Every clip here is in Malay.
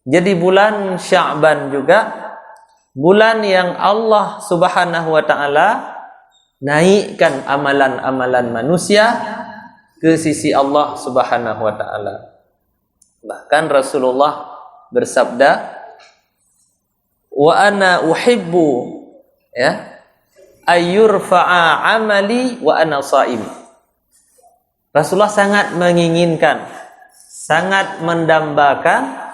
Jadi bulan Sya'ban juga bulan yang Allah Subhanahu wa taala naikkan amalan-amalan manusia ke sisi Allah Subhanahu wa taala. Bahkan Rasulullah bersabda, wa ana uhibbu ayyurfa'a amali wa ana sha'im. Rasulullah sangat menginginkan, sangat mendambakan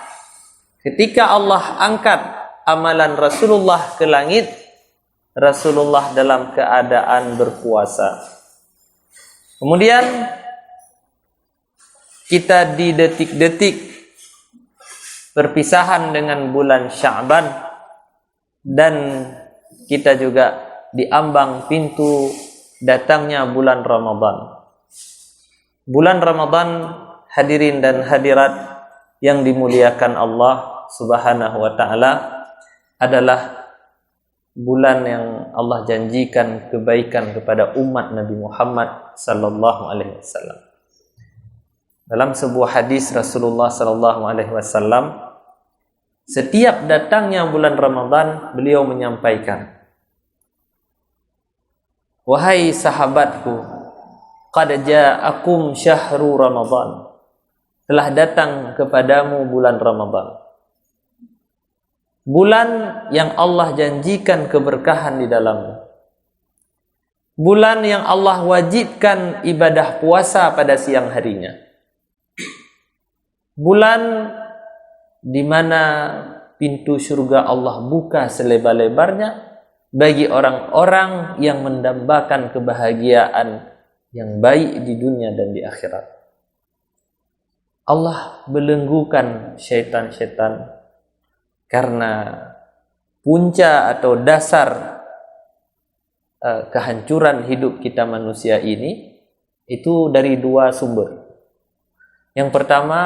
ketika Allah angkat amalan Rasulullah ke langit, Rasulullah dalam keadaan berpuasa. Kemudian kita di detik-detik perpisahan dengan bulan Sya'ban, dan kita juga diambang pintu datangnya bulan Ramadan. Bulan Ramadan, hadirin dan hadirat yang dimuliakan Allah Subhanahu wa taala, adalah bulan yang Allah janjikan kebaikan kepada umat Nabi Muhammad sallallahu alaihi wasallam. Dalam sebuah hadis Rasulullah sallallahu alaihi wasallam, setiap datangnya bulan Ramadan, beliau menyampaikan, wahai sahabatku, qad ja'akum syahru Ramadan, telah datang kepadamu bulan Ramadan. Bulan yang Allah janjikan keberkahan di dalamnya. Bulan yang Allah wajibkan ibadah puasa pada siang harinya. Bulan di mana pintu surga Allah buka selebar-lebarnya bagi orang-orang yang mendambakan kebahagiaan yang baik di dunia dan di akhirat. Allah belenggukan syaitan-syaitan, karena punca atau dasar kehancuran hidup kita manusia ini itu dari dua sumber. Yang pertama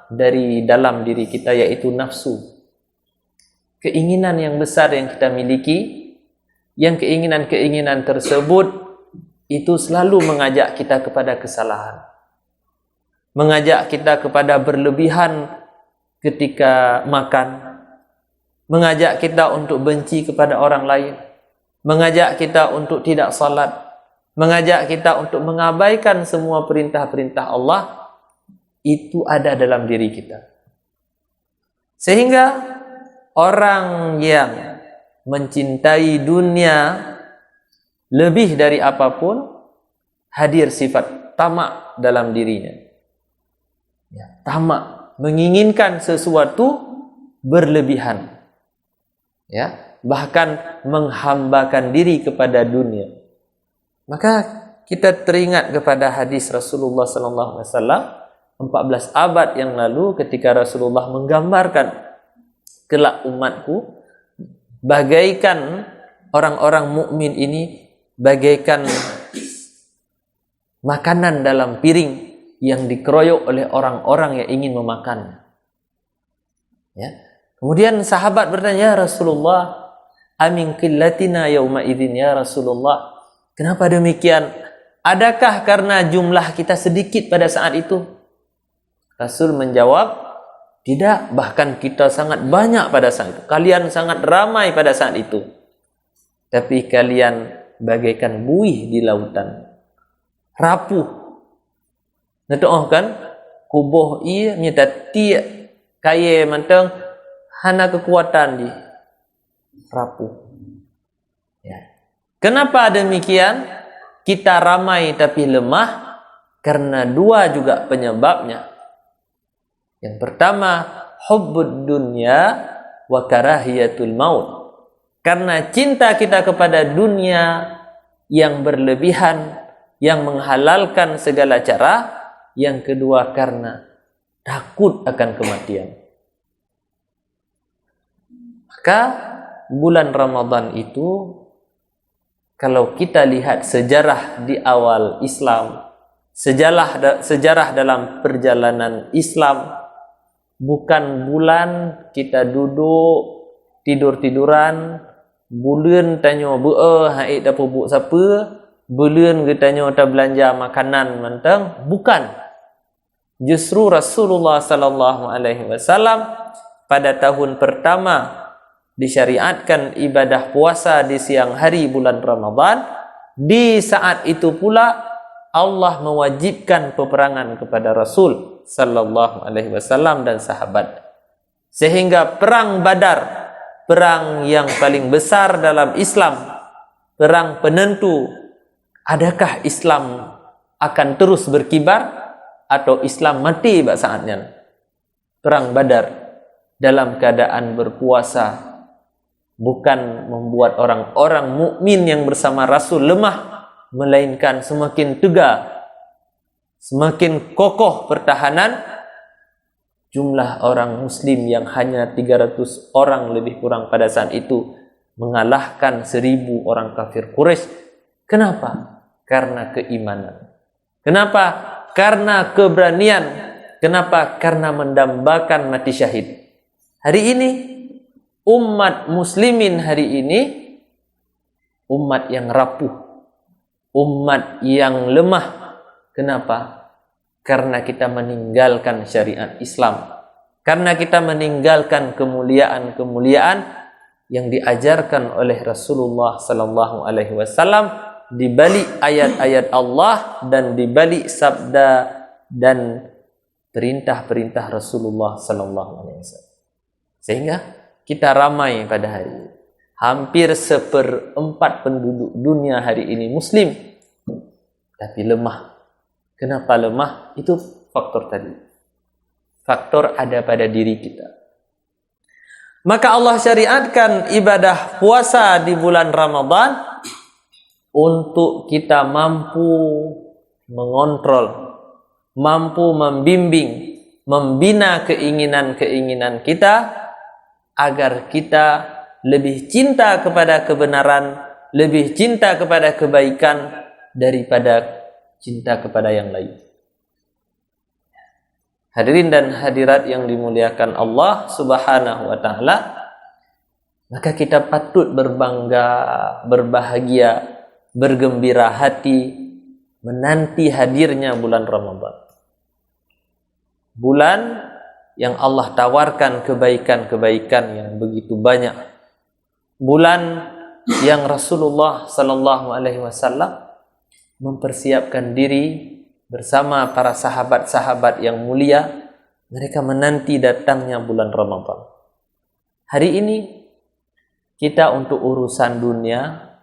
dari dalam diri kita, yaitu nafsu. Keinginan yang besar yang kita miliki, yang keinginan-keinginan tersebut itu selalu mengajak kita kepada kesalahan. Mengajak kita kepada berlebihan ketika makan, mengajak kita untuk benci kepada orang lain, mengajak kita untuk tidak salat, mengajak kita untuk mengabaikan semua perintah-perintah Allah. Itu ada dalam diri kita. Sehingga orang yang mencintai dunia lebih dari apapun, hadir sifat tamak dalam dirinya. Tamak, menginginkan sesuatu berlebihan. Bahkan menghambakan diri kepada dunia. Maka kita teringat kepada hadis Rasulullah sallallahu alaihi wasallam 14 abad yang lalu, ketika Rasulullah menggambarkan kelak umatku bagaikan orang-orang mukmin ini bagaikan makanan dalam piring yang dikeroyok oleh orang-orang yang ingin memakan. Kemudian sahabat bertanya, ya Rasulullah, amin qillatina yauma idzin, ya Rasulullah, kenapa demikian? Adakah karena jumlah kita sedikit pada saat itu? Rasul menjawab, tidak, bahkan kita sangat banyak pada saat itu. Kalian sangat ramai pada saat itu. Tapi kalian bagaikan buih di lautan, rapuh. Natoh kan? Kubuh ia nyata tiak kaya manteng hana kekuatan di rapuh. Kenapa demikian? Kita ramai tapi lemah karena dua juga penyebabnya. Yang pertama, hubbud dunya wa karahiyatul maut. Karena cinta kita kepada dunia yang berlebihan, yang menghalalkan segala cara. Yang kedua, karena takut akan kematian. Maka bulan Ramadan itu, kalau kita lihat sejarah di awal Islam, sejarah dalam perjalanan Islam, bukan bulan kita duduk tidur-tiduran, bulan tanya haid apa buk siapa, bulan kita tanya tak belanja makanan mentang, bukan. Justru Rasulullah sallallahu alaihi wasallam pada tahun pertama disyariatkan ibadah puasa di siang hari bulan Ramadan, di saat itu pula Allah mewajibkan peperangan kepada Rasul sallallahu alaihi wasallam dan sahabat. Sehingga perang Badar, perang yang paling besar dalam Islam, perang penentu, adakah Islam akan terus berkibar atau Islam mati saatnya? Perang Badar dalam keadaan berpuasa bukan membuat orang-orang mukmin yang bersama Rasul lemah, melainkan semakin tegar, semakin kokoh pertahanan. Jumlah orang muslim yang hanya 300 orang lebih kurang pada saat itu mengalahkan 1000 orang kafir Quraisy. Kenapa? Karena keimanan. Kenapa? Karena keberanian. Kenapa? Karena mendambakan mati syahid. Hari ini umat muslimin hari ini umat yang rapuh, umat yang lemah. Kenapa? Karena kita meninggalkan syariat Islam, karena kita meninggalkan kemuliaan-kemuliaan yang diajarkan oleh Rasulullah sallallahu alaihi wasallam di balik ayat-ayat Allah dan di balik sabda dan perintah-perintah Rasulullah sallallahu alaihi wasallam. Sehingga kita ramai pada hari ini. Hampir 1/4 penduduk dunia hari ini muslim, tapi lemah. Kenapa lemah? Itu faktor tadi. Faktor ada pada diri kita. Maka Allah syariatkan ibadah puasa di bulan Ramadan untuk kita mampu mengontrol, mampu membimbing, membina keinginan-keinginan kita agar kita lebih cinta kepada kebenaran, lebih cinta kepada kebaikan daripada cinta kepada yang lain. Hadirin dan hadirat yang dimuliakan Allah Subhanahu wa taala, maka kita patut berbangga, berbahagia, bergembira hati menanti hadirnya bulan Ramadan. Bulan yang Allah tawarkan kebaikan-kebaikan yang begitu banyak. Bulan yang Rasulullah sallallahu alaihi wasallam mempersiapkan diri bersama para sahabat-sahabat yang mulia. Mereka menanti datangnya bulan Ramadan. Hari ini kita untuk urusan dunia,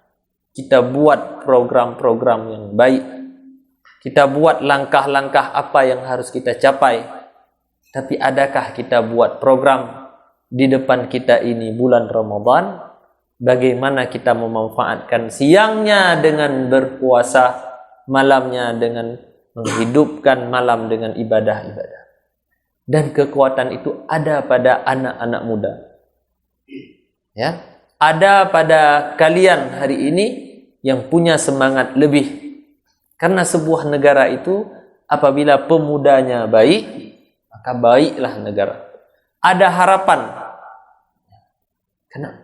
kita buat program-program yang baik, kita buat langkah-langkah apa yang harus kita capai. Tapi adakah kita buat program di depan kita ini bulan Ramadan? Bagaimana kita memanfaatkan siangnya dengan berpuasa, malamnya dengan menghidupkan malam dengan ibadah-ibadah. Dan kekuatan itu ada pada anak-anak muda. Ya, ada pada kalian hari ini yang punya semangat lebih. Karena sebuah negara itu apabila pemudanya baik, maka baiklah negara. Ada harapan. Kenapa?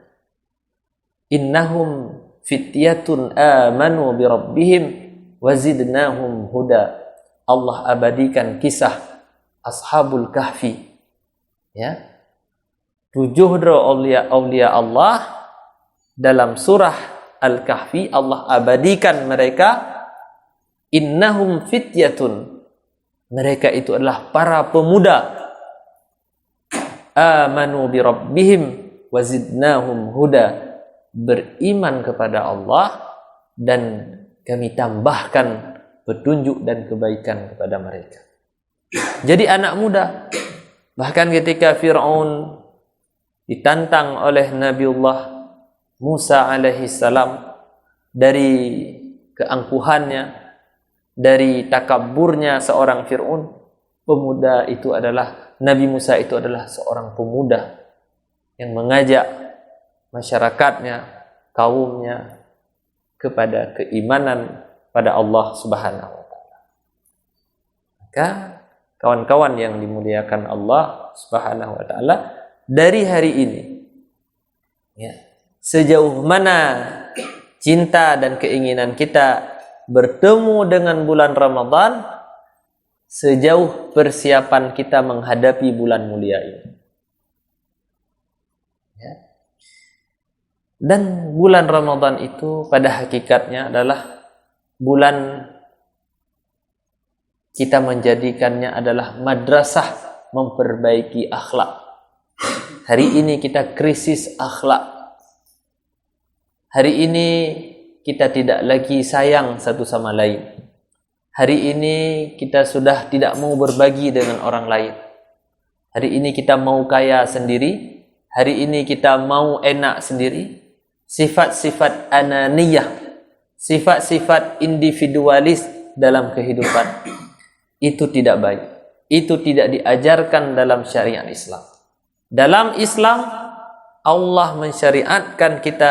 Innahum fityatun amanu bi rabbihim wazidnahum huda. Allah abadikan kisah Ashabul Kahfi. Ya. 7 aulia Allah dalam surah Al-Kahfi, Allah abadikan mereka. Innahum fityatun. Mereka itu adalah para pemuda. Amanu bi rabbihim wazidnahum huda. Beriman kepada Allah dan kami tambahkan petunjuk dan kebaikan kepada mereka. Jadi anak muda, bahkan ketika Fir'aun ditantang oleh Nabiullah Musa alaihi salam, dari keangkuhannya, dari takabburnya seorang Fir'aun, pemuda itu adalah, Nabi Musa itu adalah seorang pemuda yang mengajak masyarakatnya, kaumnya kepada keimanan pada Allah Subhanahu wa taala. Maka kawan-kawan yang dimuliakan Allah Subhanahu wa taala, dari hari ini ya, sejauh mana cinta dan keinginan kita bertemu dengan bulan Ramadan, sejauh persiapan kita menghadapi bulan mulia ini. Dan bulan Ramadan itu pada hakikatnya adalah bulan kita menjadikannya adalah madrasah memperbaiki akhlak. Hari ini kita krisis akhlak. Hari ini kita tidak lagi sayang satu sama lain. Hari ini kita sudah tidak mau berbagi dengan orang lain. Hari ini kita mau kaya sendiri. Hari ini kita mau enak sendiri. Sifat-sifat ananiyah, sifat-sifat individualis dalam kehidupan, itu tidak baik. Itu tidak diajarkan dalam syariat Islam. Dalam Islam, Allah mensyariatkan kita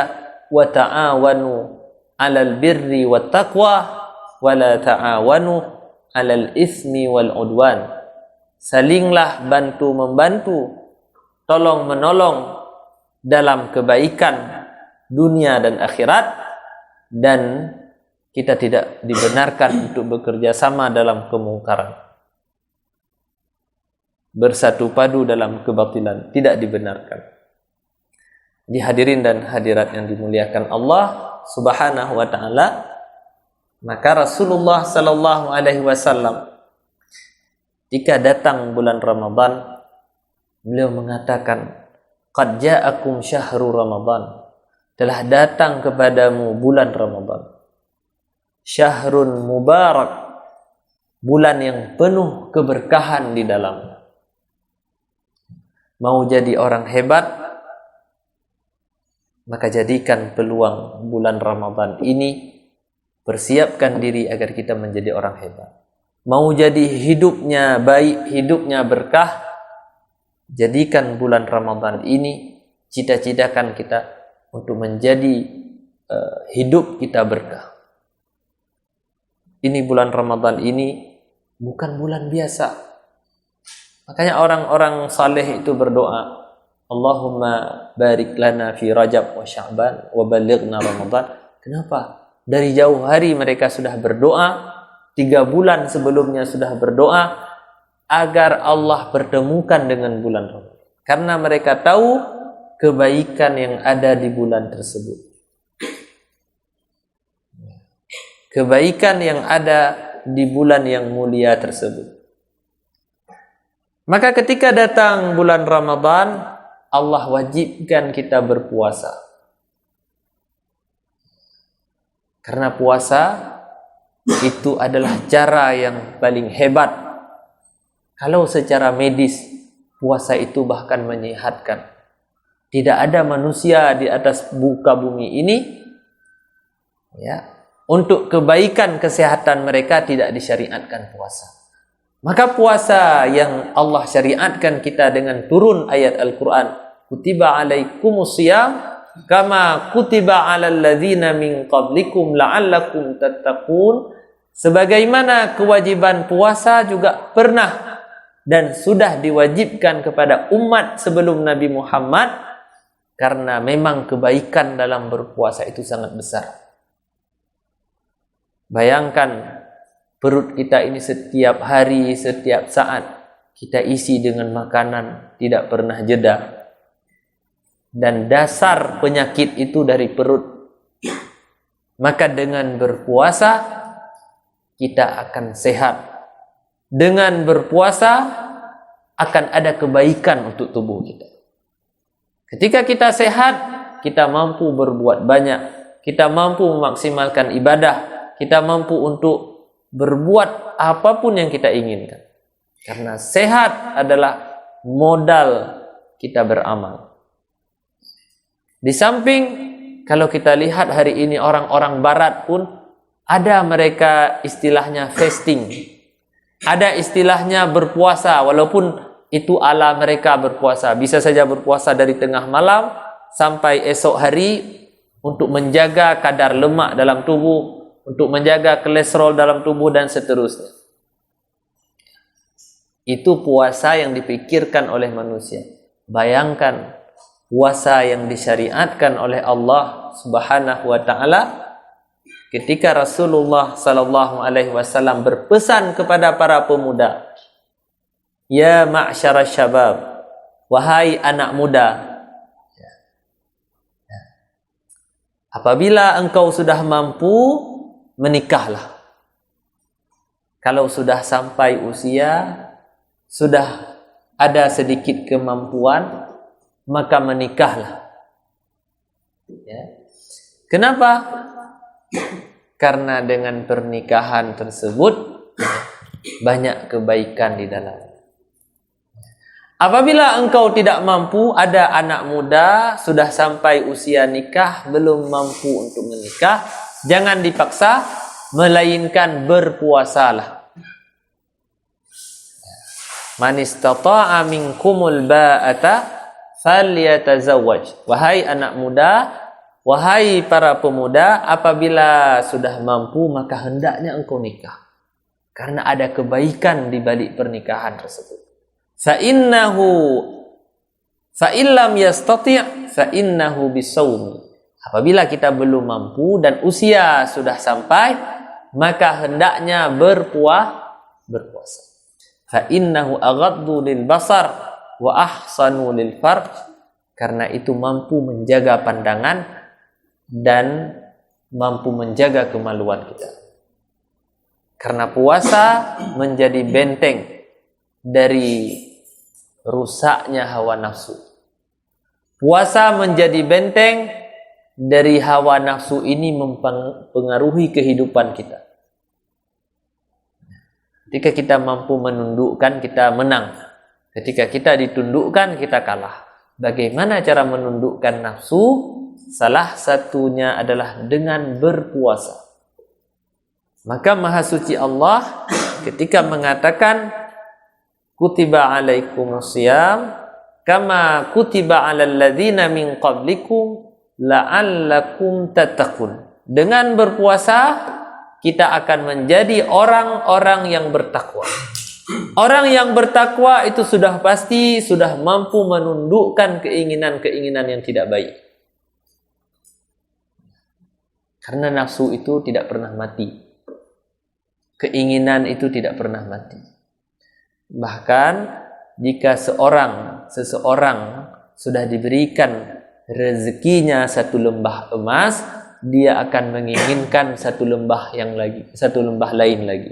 wa ta'awanu 'alal birri wat taqwa wa la ta'awanu 'alal itsmi wal 'udwan. Salinglah bantu membantu, tolong menolong dalam kebaikan dunia dan akhirat, dan kita tidak dibenarkan untuk bekerja sama dalam kemungkaran. Bersatu padu dalam kebatilan tidak dibenarkan. Dihadirin dan hadirat yang dimuliakan Allah Subhanahu wa taala, maka Rasulullah sallallahu alaihi wasallam jika datang bulan Ramadan, beliau mengatakan, "Qad ja'akum syahrul Ramadan." Telah datang kepadamu bulan Ramadan. Syahrun mubarak, bulan yang penuh keberkahan di dalamnya. Mau jadi orang hebat, maka jadikan peluang bulan Ramadan ini, persiapkan diri agar kita menjadi orang hebat. Mau jadi hidupnya baik, hidupnya berkah, jadikan bulan Ramadan ini, cita-citakan kita untuk menjadi hidup kita berkah. Ini bulan Ramadan ini bukan bulan biasa. Makanya orang-orang saleh itu berdoa, Allahumma barik lana fi Rajab wa Sya'ban wa balighna Ramadan. Kenapa? Dari jauh hari mereka sudah berdoa, 3 bulan sebelumnya sudah berdoa agar Allah pertemukan dengan bulan Ramadan. Karena mereka tahu kebaikan yang ada di bulan tersebut. Kebaikan yang ada di bulan yang mulia tersebut. Maka ketika datang bulan Ramadan, Allah wajibkan kita berpuasa. Karena puasa itu adalah cara yang paling hebat. Kalau secara medis, puasa itu bahkan menyehatkan. Tidak ada manusia di atas muka bumi ini, ya, untuk kebaikan kesehatan mereka tidak disyariatkan puasa. Maka puasa yang Allah syariatkan kita dengan turun ayat Al-Quran, kutiba alaikumus shiyam kama kutiba alal ladzina min qablikum la'allakum tattaqun. Sebagaimana kewajiban puasa juga pernah dan sudah diwajibkan kepada umat sebelum Nabi Muhammad, karena memang kebaikan dalam berpuasa itu sangat besar. Bayangkan perut kita ini setiap hari, setiap saat kita isi dengan makanan, tidak pernah jeda. Dan dasar penyakit itu dari perut. Maka dengan berpuasa kita akan sehat. Dengan berpuasa akan ada kebaikan untuk tubuh kita. Ketika kita sehat, kita mampu berbuat banyak, kita mampu memaksimalkan ibadah, kita mampu untuk berbuat apapun yang kita inginkan. Karena sehat adalah modal kita beramal. Di samping, kalau kita lihat hari ini orang-orang barat pun, ada mereka istilahnya fasting. Ada istilahnya berpuasa, walaupun itu ala mereka berpuasa. Bisa saja berpuasa dari tengah malam sampai esok hari untuk menjaga kadar lemak dalam tubuh, untuk menjaga kolesterol dalam tubuh dan seterusnya. Itu puasa yang dipikirkan oleh manusia. Bayangkan puasa yang disyariatkan oleh Allah Subhanahu wa taala ketika Rasulullah sallallahu alaihi wasallam berpesan kepada para pemuda, ya ma'syara syabab, wahai anak muda, Apabila engkau sudah mampu, menikahlah. Kalau sudah sampai usia, sudah ada sedikit kemampuan, maka menikahlah. Ya. Kenapa? Karena dengan pernikahan tersebut banyak kebaikan di dalamnya. Apabila engkau tidak mampu, ada anak muda sudah sampai usia nikah, belum mampu untuk menikah, jangan dipaksa, melainkan berpuasalah. Man istata'a minkumul ba'ata falyatazawwaj. Wahai anak muda, wahai para pemuda, apabila sudah mampu maka hendaknya engkau nikah. Karena ada kebaikan di balik pernikahan tersebut. Fa illam yastati' fa innahu bisawmi. Apabila kita belum mampu dan usia sudah sampai, maka hendaknya berpuasa. Fa innahu aghaddu lil basar wa ahsanu lil farj. Karena itu mampu menjaga pandangan dan mampu menjaga kemaluan kita. Karena puasa menjadi benteng dari rusaknya hawa nafsu. Puasa menjadi benteng dari hawa nafsu ini mempengaruhi kehidupan kita. Ketika kita mampu menundukkan, kita menang. Ketika kita ditundukkan, kita kalah. Bagaimana cara menundukkan nafsu? Salah satunya adalah dengan berpuasa. Maka Maha Suci Allah ketika mengatakan kutiba alaikumusiyam kama kutiba alal ladzina min qablikum la'allakum tattaqun. Dengan berpuasa kita akan menjadi orang-orang yang bertakwa. Orang yang bertakwa itu sudah pasti sudah mampu menundukkan keinginan-keinginan yang tidak baik. Karena nafsu itu tidak pernah mati. Keinginan itu tidak pernah mati. Bahkan jika seseorang sudah diberikan rezekinya satu lembah emas, dia akan menginginkan satu lembah lain lagi.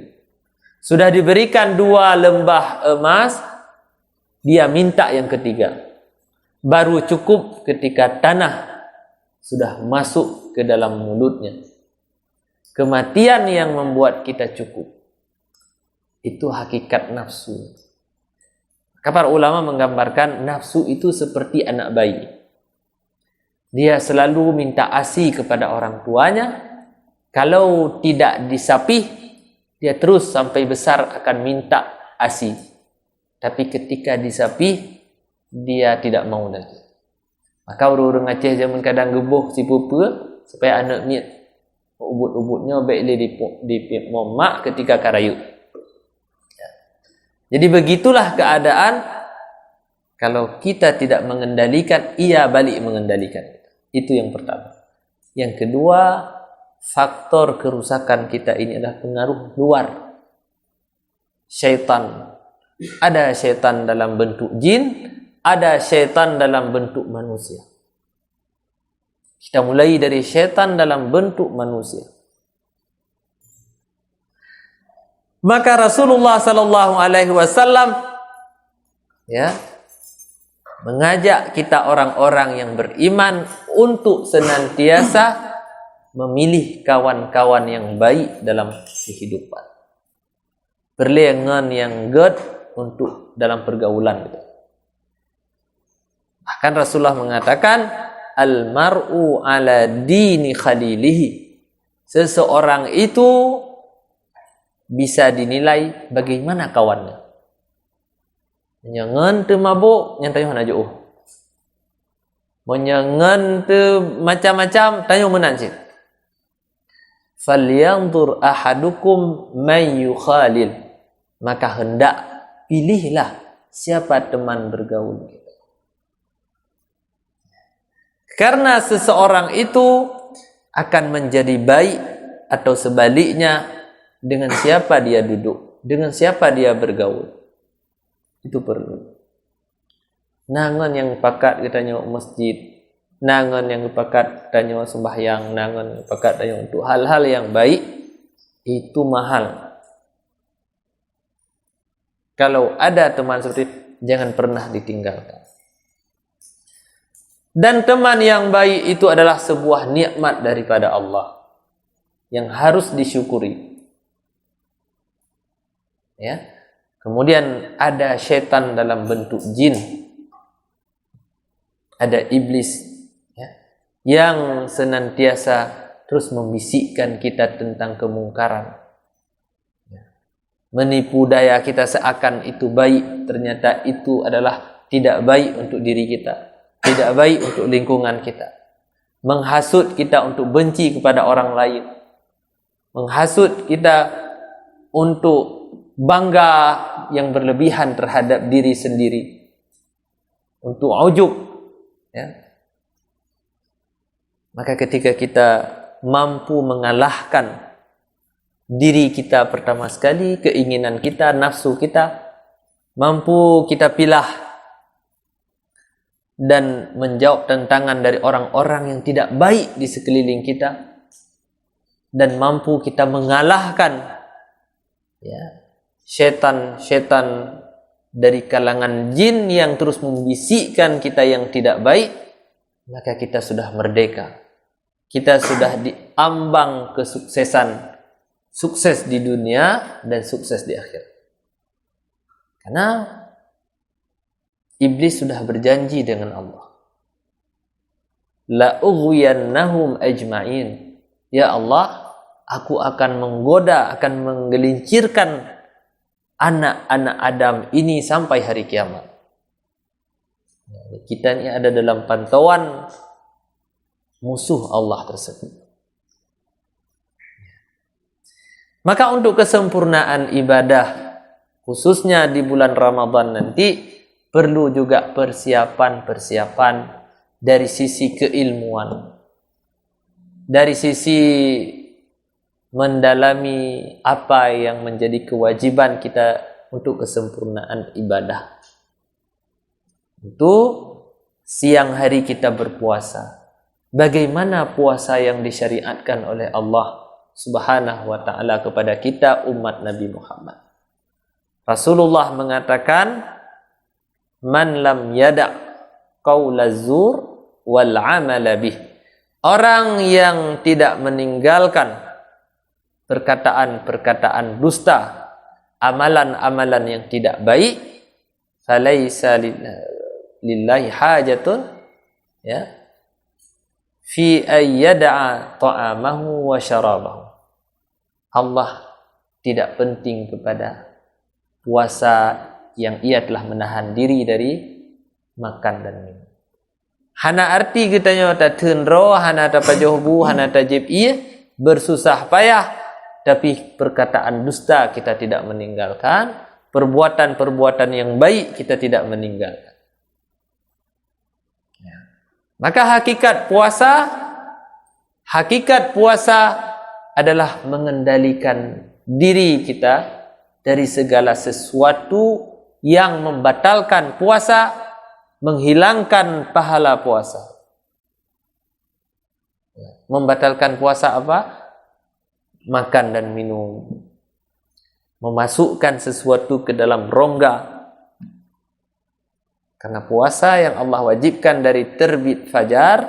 Sudah diberikan 2 lembah emas, dia minta yang ketiga. Baru cukup ketika tanah sudah masuk ke dalam mulutnya. Kematian yang membuat kita cukup. Itu hakikat nafsu. Para ulama menggambarkan nafsu itu seperti anak bayi. Dia selalu minta ASI kepada orang tuanya. Kalau tidak disapih, dia terus sampai besar akan minta ASI. Tapi ketika disapih, dia tidak mau lagi. Maka orang-orang Aceh zaman kadang geboh si pupa supaya anak miat ubut-ubutnya baik di mak ketika karayu. Jadi begitulah keadaan kalau kita tidak mengendalikan, ia balik mengendalikan. Itu yang pertama. Yang kedua, faktor kerusakan kita ini adalah pengaruh luar. Syaitan. Ada syaitan dalam bentuk jin, ada syaitan dalam bentuk manusia. Kita mulai dari syaitan dalam bentuk manusia. Maka Rasulullah sallallahu alaihi wasallam mengajak kita orang-orang yang beriman untuk senantiasa memilih kawan-kawan yang baik dalam kehidupan. Perlengan yang good untuk dalam pergaulan kita. Bahkan Rasulullah mengatakan al-mar'u ala dini khalilihi. Seseorang itu bisa dinilai bagaimana kawannya. Jangan tu mabuk, yang tanya mana jauh. Jangan tu macam-macam, tanya mana sih. Falyanzur ahadukum man yukhalil. Maka hendak pilihlah siapa teman bergaul kita. Karena seseorang itu akan menjadi baik atau sebaliknya dengan siapa dia duduk, dengan siapa dia bergaul. Itu perlu. Nangan yang pakat kita nyok masjid, nangan yang pekat danyo sembahyang, nangan pekat danyo untuk hal-hal yang baik, itu mahal. Kalau ada teman seperti itu, jangan pernah ditinggalkan. Dan teman yang baik itu adalah sebuah nikmat daripada Allah yang harus disyukuri. Ya. Kemudian ada syaitan dalam bentuk jin, ada iblis, ya, yang senantiasa terus membisikkan kita tentang kemungkaran, menipu daya kita seakan itu baik, ternyata itu adalah tidak baik untuk diri kita, tidak baik untuk lingkungan kita. Menghasut kita untuk benci kepada orang lain, menghasut kita untuk bangga yang berlebihan terhadap diri sendiri, untuk ujub, ya. Maka ketika kita mampu mengalahkan diri kita pertama sekali, keinginan kita, nafsu kita, mampu kita pilah dan menjawab tantangan dari orang-orang yang tidak baik di sekeliling kita, dan mampu kita mengalahkan, ya, syaitan-syaitan dari kalangan jin yang terus membisikkan kita yang tidak baik, maka kita sudah merdeka. Kita sudah diambang kesuksesan, sukses di dunia dan sukses di akhirat. Karena iblis sudah berjanji dengan Allah, la ughwiyannahum ajma'in. Ya Allah, aku akan menggoda, akan menggelincirkan anak-anak Adam ini sampai hari kiamat. Kita ini ada dalam pantauan musuh Allah tersebut. Maka untuk kesempurnaan ibadah, khususnya di bulan Ramadan nanti, perlu juga persiapan-persiapan dari sisi keilmuan, dari sisi mendalami apa yang menjadi kewajiban kita untuk kesempurnaan ibadah. Itu siang hari kita berpuasa. Bagaimana puasa yang disyariatkan oleh Allah Subhanahu wa ta'ala kepada kita umat Nabi Muhammad. Rasulullah mengatakan, man lam yada' qawla zur wal amala bih. Orang yang tidak meninggalkan perkataan-perkataan dusta, amalan-amalan yang tidak baik, falaisa lillahi hajatun, ya, fi ayyada'a ta'amahu wa syarabahu. Allah tidak penting kepada puasa yang ia telah menahan diri dari makan dan minum. Hana arti kita nyata tenro, hana ta pajohbu, hana ta jeb iya, bersusah payah, tapi perkataan dusta kita tidak meninggalkan, perbuatan-perbuatan yang baik kita tidak meninggalkan. Ya. Maka hakikat puasa adalah mengendalikan diri kita dari segala sesuatu yang membatalkan puasa, menghilangkan pahala puasa. Membatalkan puasa apa? Makan dan minum, memasukkan sesuatu ke dalam rongga. Karena puasa yang Allah wajibkan dari terbit fajar,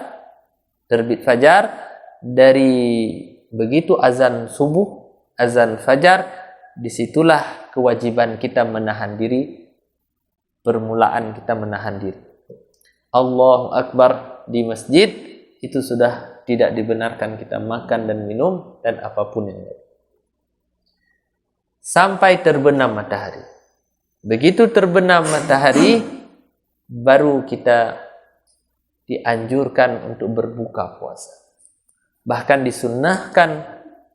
dari begitu azan subuh, azan fajar, disitulah kewajiban kita menahan diri, permulaan kita menahan diri. Allahu Akbar di masjid, itu sudah tidak dibenarkan kita makan dan minum dan apapun yang lain. Sampai terbenam matahari. Begitu terbenam matahari, baru kita dianjurkan untuk berbuka puasa. Bahkan disunnahkan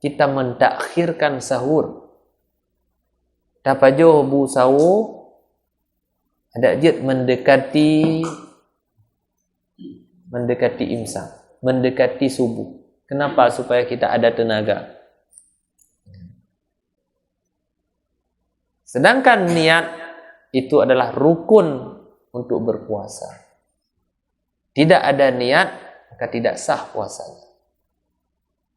kita mentakhirkan sahur. Tapajoh bu sahur, ada jid mendekati imsak, mendekati subuh. Kenapa? Supaya kita ada tenaga. Sedangkan niat itu adalah rukun untuk berpuasa. Tidak ada niat maka tidak sah puasanya.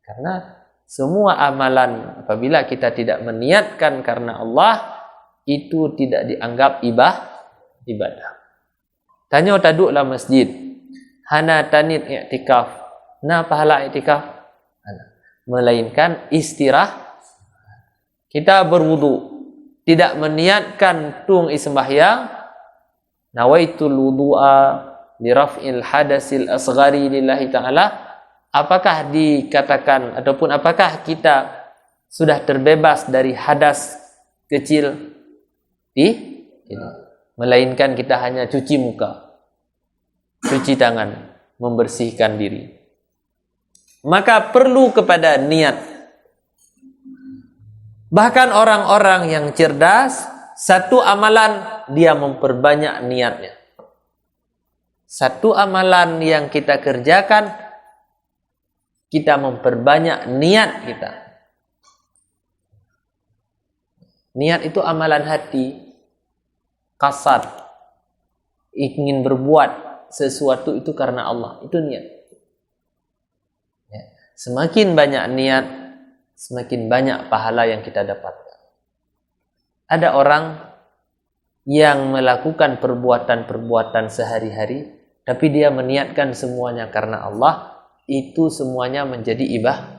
Karena semua amalan apabila kita tidak meniatkan karena Allah, itu tidak dianggap ibadah. Tanya taduklah masjid, hana tanit i'tikaf, na pahala i'tikaf? Melainkan istirahat. Kita berwudu, tidak meniatkan tung sembahyang, nawaitul wudu'a li raf'il hadasil asghari lillahi ta'ala, apakah dikatakan ataupun apakah kita sudah terbebas dari hadas kecil? Tidak. Melainkan kita hanya cuci muka, cuci tangan, membersihkan diri. Maka perlu kepada niat. Bahkan orang-orang yang cerdas, satu amalan dia memperbanyak niatnya. Satu amalan yang kita kerjakan, kita memperbanyak niat kita. Niat itu amalan hati, kasad, ingin berbuat sesuatu itu karena Allah, itu niat. Ya. Semakin banyak niat, semakin banyak pahala yang kita dapatkan. Ada orang yang melakukan perbuatan-perbuatan sehari-hari, tapi dia meniatkan semuanya karena Allah, itu semuanya menjadi ibadah.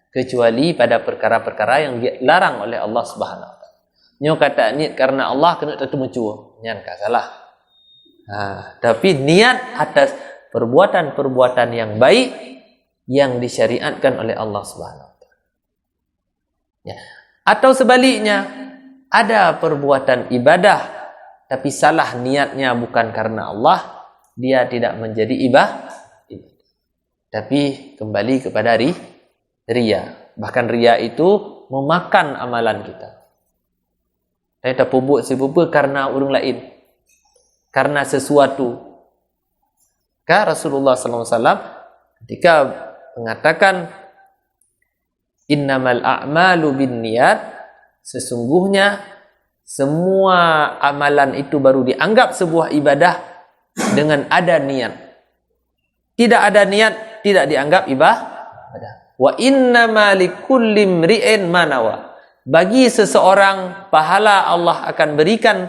Kecuali pada perkara-perkara yang dilarang oleh Allah Subhanahu wa taala. Nyo kata niat karena Allah kena tentu mencua, nyan ka salah. Tapi niat atas perbuatan-perbuatan yang baik yang disyariatkan oleh Allah Subhanahu wa taala. Ya. Atau sebaliknya, ada perbuatan ibadah tapi salah niatnya bukan karena Allah, dia tidak menjadi ibadah. Tapi kembali kepada riya. Bahkan riya itu memakan amalan kita. Kita pubuk sebuah karena orang lain, karena sesuatu. Rasulullah SAW ketika mengatakan innamal a'malu binniyat, sesungguhnya semua amalan itu baru dianggap sebuah ibadah dengan ada niat. Tidak ada niat, tidak dianggap ibadah. Wa innama likulli imri'in ma nawa. Bagi seseorang pahala Allah akan berikan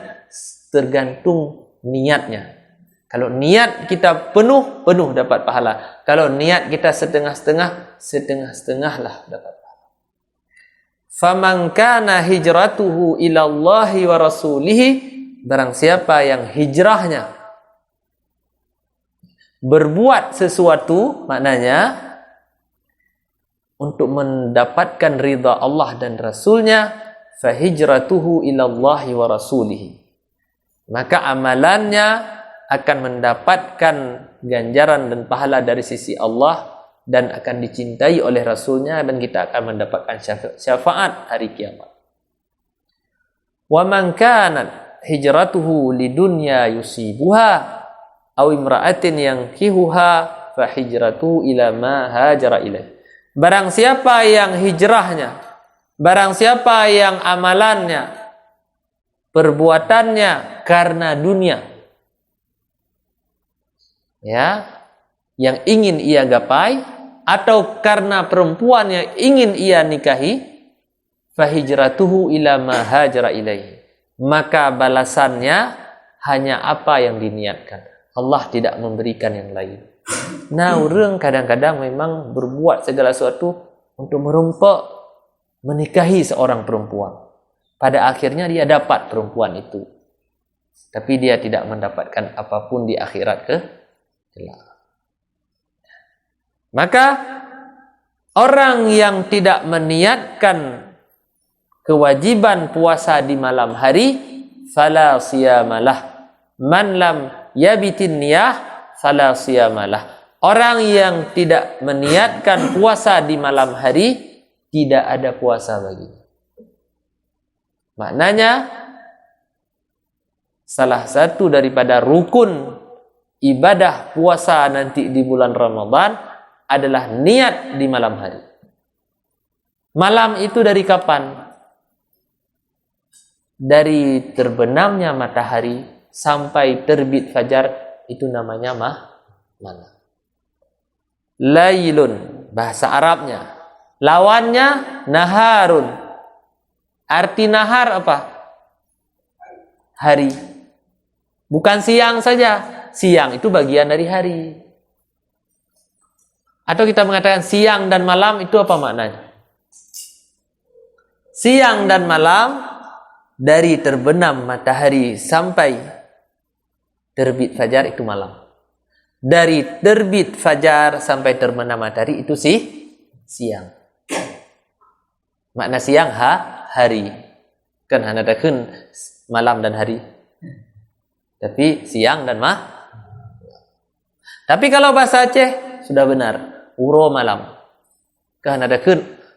tergantung niatnya. Kalau niat kita penuh dapat pahala. Kalau niat kita setengah-setengah lah dapat pahala. Faman kana hijratuhu ila Allahi wa rasulihi, barang siapa yang hijrahnya berbuat sesuatu, maknanya untuk mendapatkan ridha Allah dan Rasulnya, fahijratuhu ilallahi wa rasulihi, maka amalannya akan mendapatkan ganjaran dan pahala dari sisi Allah dan akan dicintai oleh Rasulnya, dan kita akan mendapatkan syafaat hari kiamat. Wa man kanat hijratuhu lidunya yusibuha aw imra'atin yankihuha fahijratuhu ila ma hajara ilaih. Barang siapa yang hijrahnya, barang siapa yang amalannya, perbuatannya karena dunia, ya, yang ingin ia gapai, atau karena perempuan yang ingin ia nikahi, fahijratuhu ila ma hajara ilaihi, maka balasannya hanya apa yang diniatkan. Allah tidak memberikan yang lain. Nah, orang kadang-kadang memang berbuat segala sesuatu untuk merompak menikahi seorang perempuan. Pada akhirnya dia dapat perempuan itu, tapi dia tidak mendapatkan apapun di akhirat kelak. Maka orang yang tidak meniatkan kewajiban puasa di malam hari, fala siyamalah. Man lam yabitin niyah fala siyamalah. Orang yang tidak meniatkan puasa di malam hari, tidak ada puasa baginya. Maknanya salah satu daripada rukun ibadah puasa nanti di bulan Ramadan adalah niat di malam hari. Malam itu dari kapan? Dari terbenamnya matahari sampai terbit fajar, itu namanya malam. lailun, bahasa Arabnya. Lawannya naharun. Arti nahar apa? Hari. Bukan siang saja. Siang itu bagian dari hari. Atau kita mengatakan siang dan malam itu apa maknanya? Siang dan malam dari terbenam matahari sampai terbit fajar itu malam. Dari terbit fajar sampai terbenam matahari itu siang. Makna siang hari. Kan hanya ada malam dan hari. Tapi siang dan Tapi kalau bahasa Aceh sudah benar, uro malam. Kan ada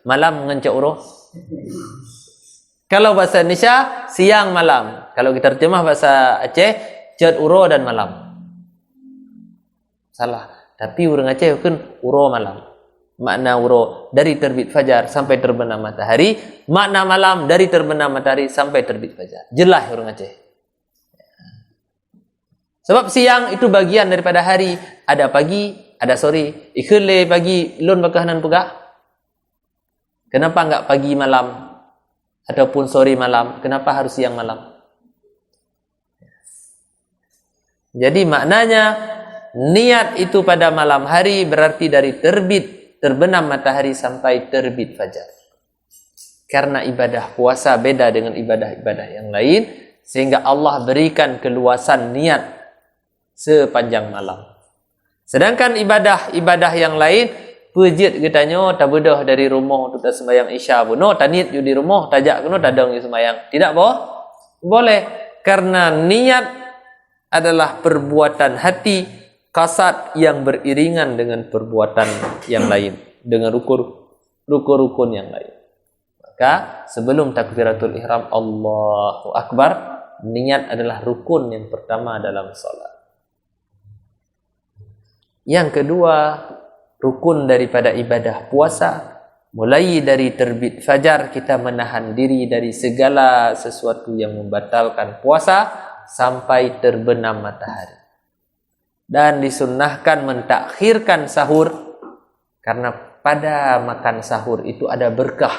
malam ngencak uro. Kalau bahasa Indonesia siang malam. Kalau kita terjemah bahasa Aceh cet uro dan malam. Salah. Tapi orang Aceh kan uro malam. Makna uro dari terbit fajar sampai terbenam matahari. Makna malam dari terbenam matahari sampai terbit fajar. Jelas orang Aceh. Sebab siang itu bagian daripada hari. Ada pagi, ada sore. Ikhle pagi, lun bakahanan pegah. Kenapa enggak pagi malam? Ataupun sore malam? Kenapa harus siang malam? Jadi maknanya, niat itu pada malam hari berarti dari terbenam matahari sampai terbit fajar. Karena ibadah puasa beda dengan ibadah-ibadah yang lain, sehingga Allah berikan keluasan niat sepanjang malam. Sedangkan ibadah-ibadah yang lain, pejit katanya tak bedah dari rumah untuk sembahyang Isya pun, no tanit di rumah, tajak kuno tadang di sembahyang. Tidak boleh, karena niat adalah perbuatan hati kasat yang beriringan dengan perbuatan yang lain, dengan rukun yang lain. Maka sebelum takbiratul ihram Allahu Akbar, niat adalah rukun yang pertama dalam salat. Yang kedua, rukun daripada ibadah puasa, mulai dari terbit fajar kita menahan diri dari segala sesuatu yang membatalkan puasa sampai terbenam matahari. Dan disunnahkan mentakhirkan sahur, karena pada makan sahur itu ada berkah.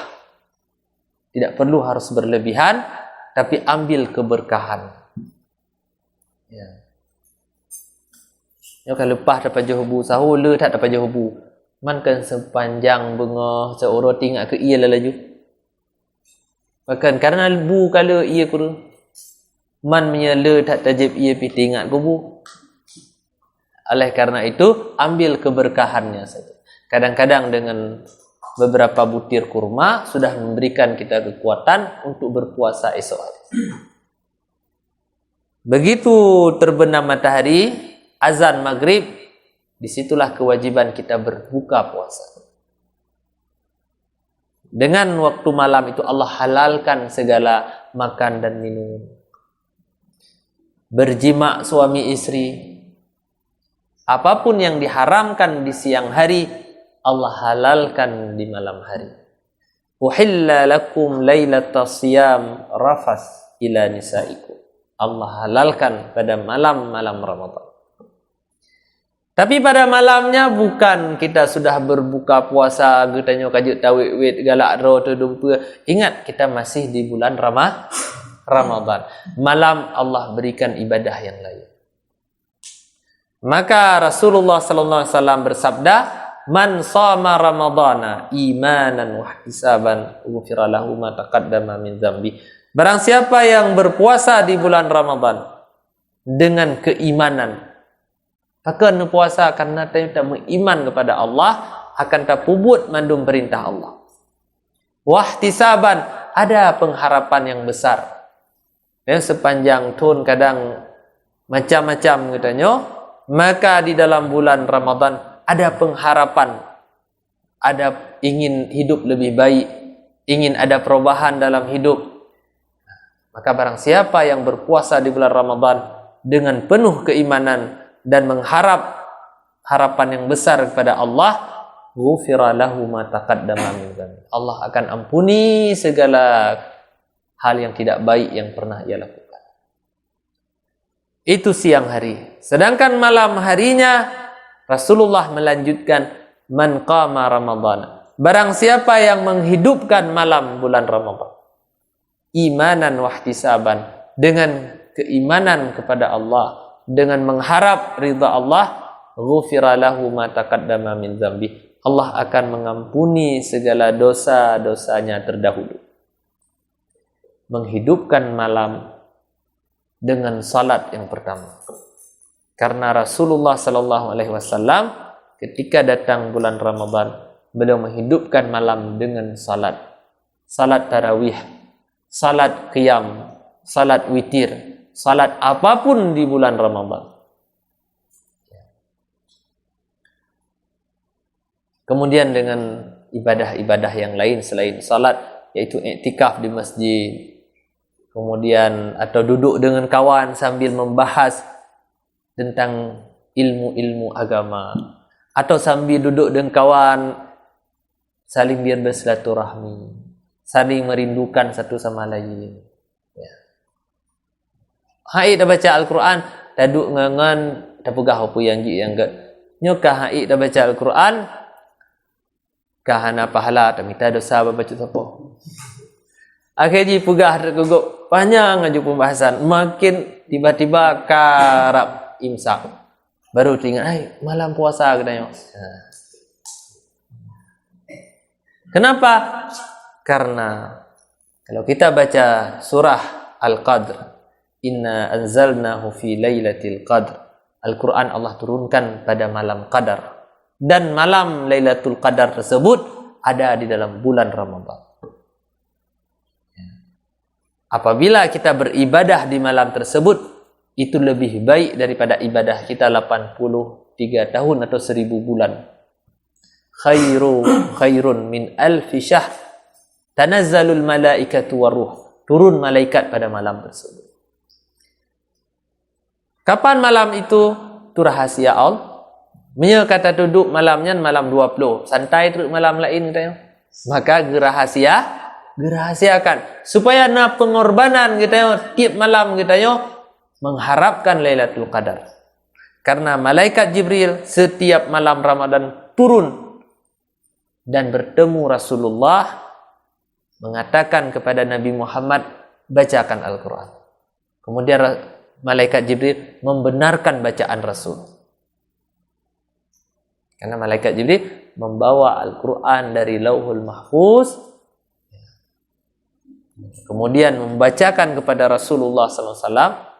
Tidak perlu harus berlebihan, tapi ambil keberkahan. Ya kalau lepas dapat jahubu sahur, le tak dapat jahubu. Man kan sepanjang bengah seorang tinggal ke ia laju. Bahkan karena bu kalau ia kurang, man menyela tak tajib ia pi ingat kubu. Oleh karena itu ambil keberkahannya saja. Kadang-kadang dengan beberapa butir kurma sudah memberikan kita kekuatan untuk berpuasa esok hari. Begitu terbenam matahari, azan maghrib, disitulah kewajiban kita berbuka puasa. Dengan waktu malam itu Allah halalkan segala makan dan minum. Berjima suami istri, apapun yang diharamkan di siang hari, Allah halalkan di malam hari. Uhilla lakum lailatas siyam rafas ila nisaikum. Allah halalkan pada malam-malam Ramadan. Tapi pada malamnya bukan kita sudah berbuka puasa, katanya kajut tawik galak ro tu. Ingat kita masih di bulan Ramadan. Malam Allah berikan ibadah yang lain. Maka Rasulullah sallallahu alaihi wasallam bersabda, "Man shama Ramadana imanan wa ihtisaban, ghufira lahu ma taqaddama min dzambi." Barang siapa yang berpuasa di bulan Ramadan dengan keimanan, akan puasa karena kita beriman kepada Allah, akan terpubut mandum perintah Allah. Wahtisaban, ada pengharapan yang besar. Yang sepanjang tahun kadang macam-macam katanya, maka di dalam bulan Ramadan ada pengharapan, ada ingin hidup lebih baik, ingin ada perubahan dalam hidup. Maka barang siapa yang berpuasa di bulan Ramadan dengan penuh keimanan dan mengharap harapan yang besar kepada Allah, ghufira lahu ma taqaddama min dzambi. Allah akan ampuni segala hal yang tidak baik yang pernah ia lakukan. Itu siang hari. Sedangkan malam harinya Rasulullah melanjutkan man qama Ramadhan. Barang siapa yang menghidupkan malam bulan Ramadan, imanan wahtisaban, dengan keimanan kepada Allah, dengan mengharap ridha Allah, ghufira lahu ma taqaddama min dzambi. Allah akan mengampuni segala dosa-dosanya terdahulu. Menghidupkan malam dengan salat yang pertama. Karena Rasulullah sallallahu alaihi wasallam ketika datang bulan Ramadan, beliau menghidupkan malam dengan salat. Salat tarawih, salat qiyam, salat witir, salat apapun di bulan Ramadan. Kemudian dengan ibadah-ibadah yang lain selain salat, yaitu iktikaf di masjid, kemudian atau duduk dengan kawan sambil membahas tentang ilmu-ilmu agama, atau sambil duduk dengan kawan saling biar bersilaturahmi, saling merindukan satu sama lain. Ya. Hai dah baca Al-Quran, dah duduk ngangan, dah pegah apa yang yang enggak. Nyokah hai dah baca Al-Quran, kahana pahala, dah minta dosa baca siapa. Akhirnya pegah terguguk, panjang aja pembahasan, makin tiba-tiba karap imsak. Baru teringat, malam puasa katanya. Kenapa? Karena kalau kita baca surah Al-Qadr, inna anzalnahu fi lailatul qadr. Al-Quran Allah turunkan pada malam Qadar. Dan malam Lailatul Qadar tersebut ada di dalam bulan Ramadan. Apabila kita beribadah di malam tersebut, itu lebih baik daripada ibadah kita 83 tahun atau 1000 bulan. Khairun min alfi syahr. Tanazzalul malaikatu waruh. Turun malaikat pada malam tersebut. Kapan malam itu? Itu rahasia Allah. Menya kata duduk malamnya malam 20. Santai terus malam lain katanya. Maka gerahasiakan. Supaya na pengorbanan katanya, tiap malam katanya mengharapkan Lailatul Qadar. Karena malaikat Jibril setiap malam Ramadan turun dan bertemu Rasulullah, mengatakan kepada Nabi Muhammad, bacakan Al-Quran. Kemudian malaikat Jibril membenarkan bacaan Rasul. Karena malaikat Jibril membawa Al-Quran dari Lauhul Mahfuz, kemudian membacakan kepada Rasulullah SAW,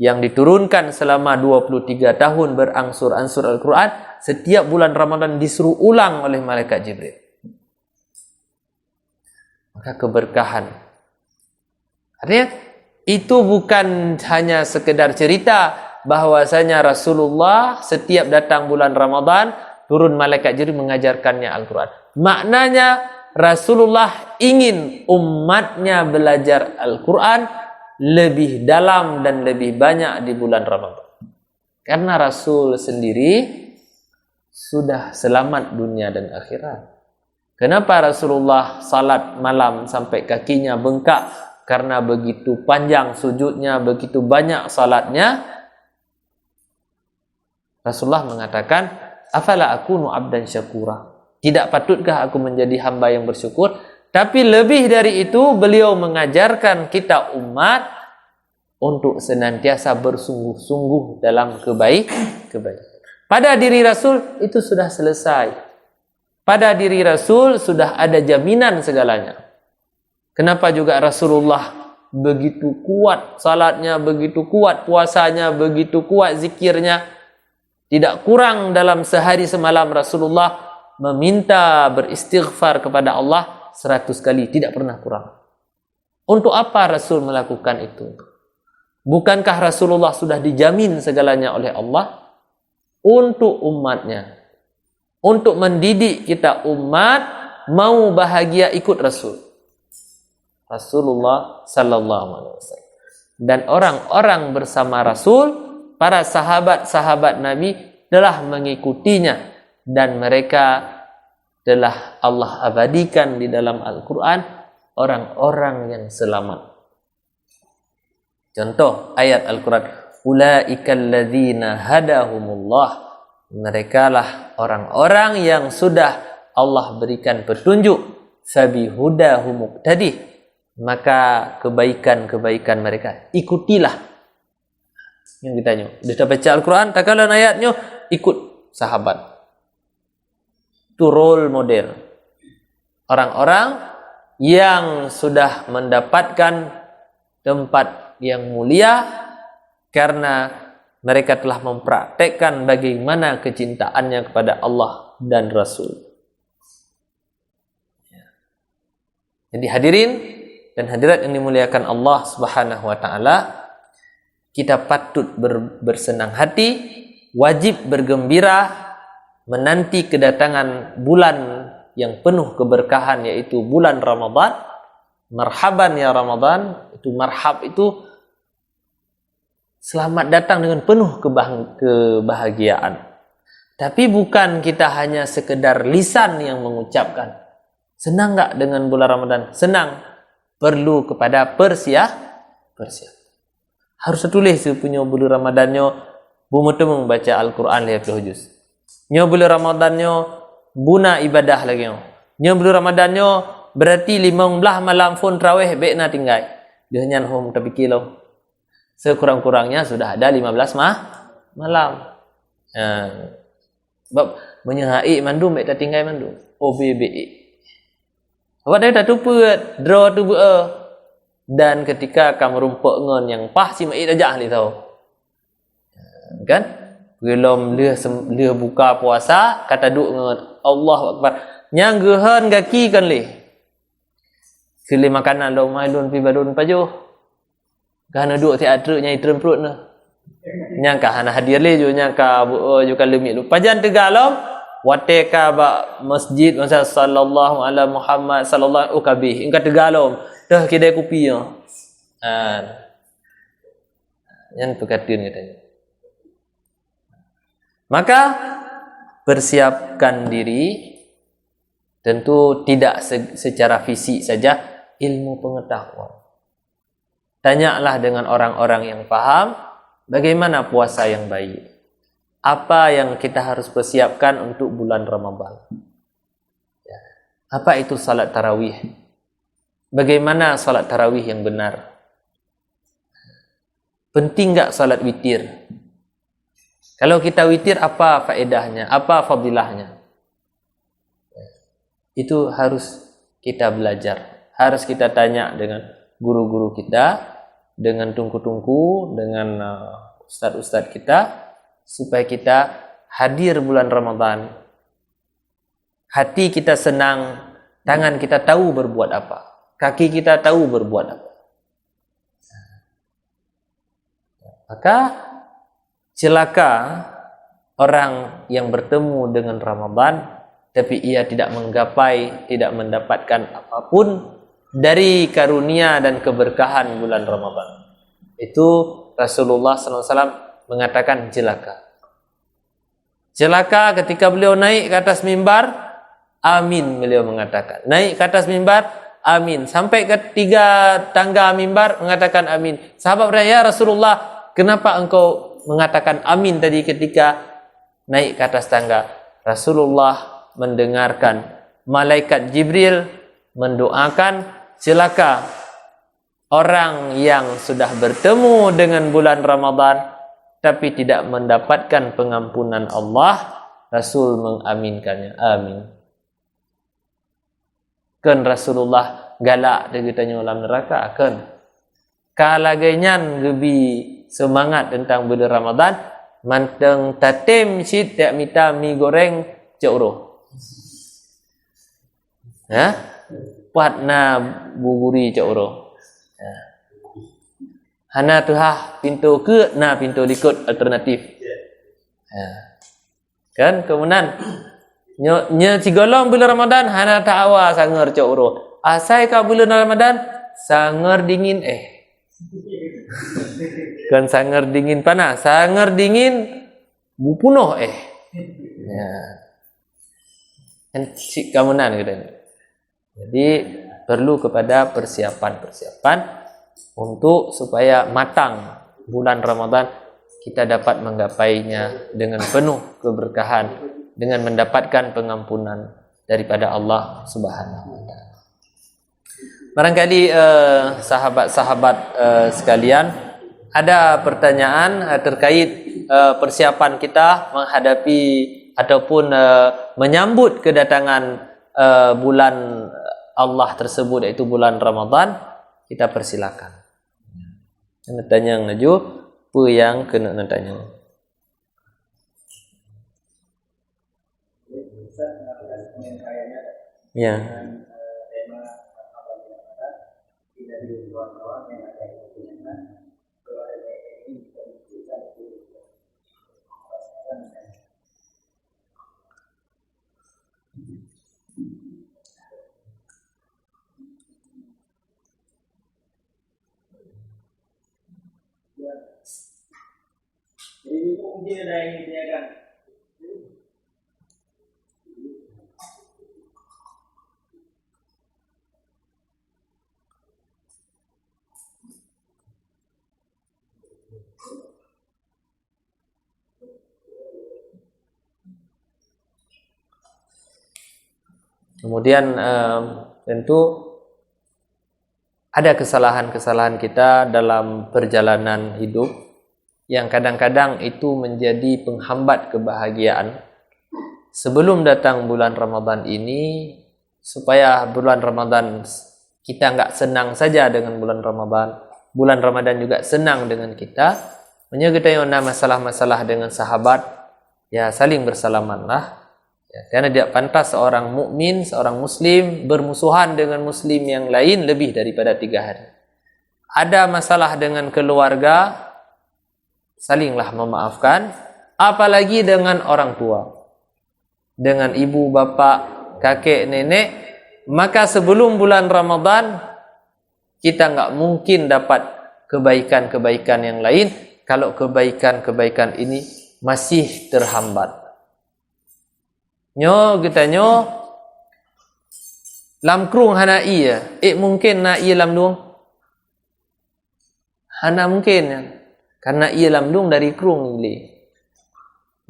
yang diturunkan selama 23 tahun berangsur-angsur Al-Quran. Setiap bulan Ramadan disuruh ulang oleh malaikat Jibril. Maka keberkahan. Artinya itu bukan hanya sekedar cerita bahwasanya Rasulullah setiap datang bulan Ramadan turun malaikat Jibril mengajarkannya Al-Quran. Maknanya Rasulullah ingin umatnya belajar Al-Quran lebih dalam dan lebih banyak di bulan Ramadan. Karena Rasul sendiri sudah selamat dunia dan akhirat. Kenapa Rasulullah salat malam sampai kakinya bengkak? Karena begitu panjang sujudnya, begitu banyak salatnya. Rasulullah mengatakan, afala akunu abdan syakura. Tidak patutkah aku menjadi hamba yang bersyukur? Tapi lebih dari itu, beliau mengajarkan kita umat untuk senantiasa bersungguh-sungguh dalam kebaikan. Pada diri Rasul itu sudah selesai. Pada diri Rasul sudah ada jaminan segalanya. Kenapa juga Rasulullah begitu kuat salatnya, begitu kuat puasanya, begitu kuat zikirnya. Tidak kurang dalam sehari semalam Rasulullah meminta beristighfar kepada Allah 100 kali, tidak pernah kurang. Untuk apa Rasul melakukan itu? Bukankah Rasulullah sudah dijamin segalanya oleh Allah? Untuk umatnya, untuk mendidik kita umat mau bahagia ikut Rasul. Rasulullah sallallahu alaihi wasallam. Dan orang-orang bersama Rasul, para sahabat-sahabat Nabi telah mengikutinya dan mereka telah Allah abadikan di dalam Al-Quran orang-orang yang selamat. Contoh ayat Al-Quran, ulaikal ladzina hadahumullah, mereka lah orang-orang yang sudah Allah berikan petunjuk, fabihudahum muqtadih, maka kebaikan-kebaikan mereka ikutilah. Yang ditanya, sudah baca Al-Quran, tak kalah ayatnya, ikut sahabat. Itu role model orang-orang yang sudah mendapatkan tempat yang mulia karena mereka telah mempraktekkan bagaimana kecintaannya kepada Allah dan Rasul. Jadi hadirin dan hadirat yang dimuliakan Allah Subhanahu wa taala, kita patut bersenang hati, wajib bergembira menanti kedatangan bulan yang penuh keberkahan, yaitu bulan Ramadan. Marhaban ya Ramadan, itu marhab itu selamat datang dengan penuh kebahagiaan. Tapi bukan kita hanya sekedar lisan yang mengucapkan. Senang enggak dengan bulan Ramadan? Senang. Perlu kepada persiapan. Harus tulis punya bulan Ramadannya, bumutemu baca Al-Quran lihat hujus. Nyo bulan Ramadannya buna ibadah lagi. Nyo bulan Ramadannya berarti 15 malam phone tarawih baik na tinggal. Dia nyan home tapi kilo. Sekurang-kurangnya sudah ada 15 malam. Sebab menyahai mandum baik tak tinggal mandum. OBBE. Awak dah tak tupa draw tu dan ketika kamu rumpuk ngon yang pah si mai dah ahli tahu. Kan? Belum dia buka puasa kata duk ngon Allahu Akbar. Nyang gehan gaki kan leh. Kili makanan do mai dun pi badun pajo. Kana duk teater nyai terem perut na. Nyangka hana hadir le jo nyangka jo kalemi lu. Pajan tegalom wateka ba masjid masa sallallahu ala Muhammad sallallahu ukabih. Engka tegalom dah kedai kopi nya. Yang perkatiin katanya. Maka persiapkan diri, tentu tidak secara fisik saja, ilmu pengetahuan. Tanyalah dengan orang-orang yang paham bagaimana puasa yang baik. Apa yang kita harus persiapkan untuk bulan Ramadan. Apa itu salat tarawih? Bagaimana salat tarawih yang benar? Penting enggak salat witir? Kalau kita witir, apa faedahnya? Apa fadilahnya? Itu harus kita belajar. Harus kita tanya dengan guru-guru kita, dengan tungku-tungku, dengan ustaz-ustaz kita, supaya kita hadir bulan Ramadan. Hati kita senang, tangan kita tahu berbuat apa, kaki kita tahu berbuat apa. Maka celaka orang yang bertemu dengan Ramadan tapi ia tidak menggapai, tidak mendapatkan apapun dari karunia dan keberkahan bulan Ramadan. Itu Rasulullah SAW mengatakan celaka. Celaka ketika beliau naik ke atas mimbar, amin beliau mengatakan. Naik ke atas mimbar, amin. Sampai ke 3 tangga mimbar mengatakan amin. Sahabat bertanya, ya Rasulullah, kenapa engkau mengatakan amin tadi ketika naik ke atas tangga? Rasulullah mendengarkan malaikat Jibril mendoakan, celaka orang yang sudah bertemu dengan bulan Ramadan tapi tidak mendapatkan pengampunan Allah. Rasul mengaminkannya, amin. Kan Rasulullah galak dia tanya dalam neraka kan. Kalagainan gebi semangat tentang bulan Ramadan, manteng tatem sit tak minta mi goreng cokro. Ya? Patna buguri cokro. Ya. Hana tuhah pintu ke na pintu likut alternatif. Ya. Kan kemudian nya cigolong bulan Ramadan hana ta'awa sanger cokro. Asai ka bulan Ramadan sanger dingin kan sanger dingin panas, sanger dingin bupunoh ya. Kan si kamunan gitu. Jadi perlu kepada persiapan untuk supaya matang bulan Ramadan kita dapat menggapainya dengan penuh keberkahan, dengan mendapatkan pengampunan daripada Allah Subhanahu wa taala. Barangkali sahabat-sahabat sekalian, ada pertanyaan terkait persiapan kita menghadapi ataupun menyambut kedatangan bulan Allah tersebut, iaitu bulan Ramadan. Kita persilakan. Yang tanya ngaju, apa yang kena nak tanya? Ya. Jadi itu mungkin ada yang ditanyakan. Kemudian tentu ada kesalahan-kesalahan kita dalam perjalanan hidup yang kadang-kadang itu menjadi penghambat kebahagiaan. Sebelum datang bulan Ramadan ini, supaya bulan Ramadan kita enggak senang saja dengan bulan Ramadan juga senang dengan kita. Menyebut masalah-masalah dengan sahabat, ya saling bersalamanlah. Ya, karena tidak pantas seorang mukmin, seorang muslim bermusuhan dengan muslim yang lain lebih daripada 3 hari. Ada masalah dengan keluarga, salinglah memaafkan, apalagi dengan orang tua, dengan ibu, bapa, kakek, nenek. Maka sebelum bulan Ramadan kita enggak mungkin dapat kebaikan-kebaikan yang lain kalau kebaikan-kebaikan ini masih terhambat. Nyo kita nyo lam krung hana iya, mungkin na iya lam dung. Hana mungkin ya. Karena ia lam dung dari krung ini.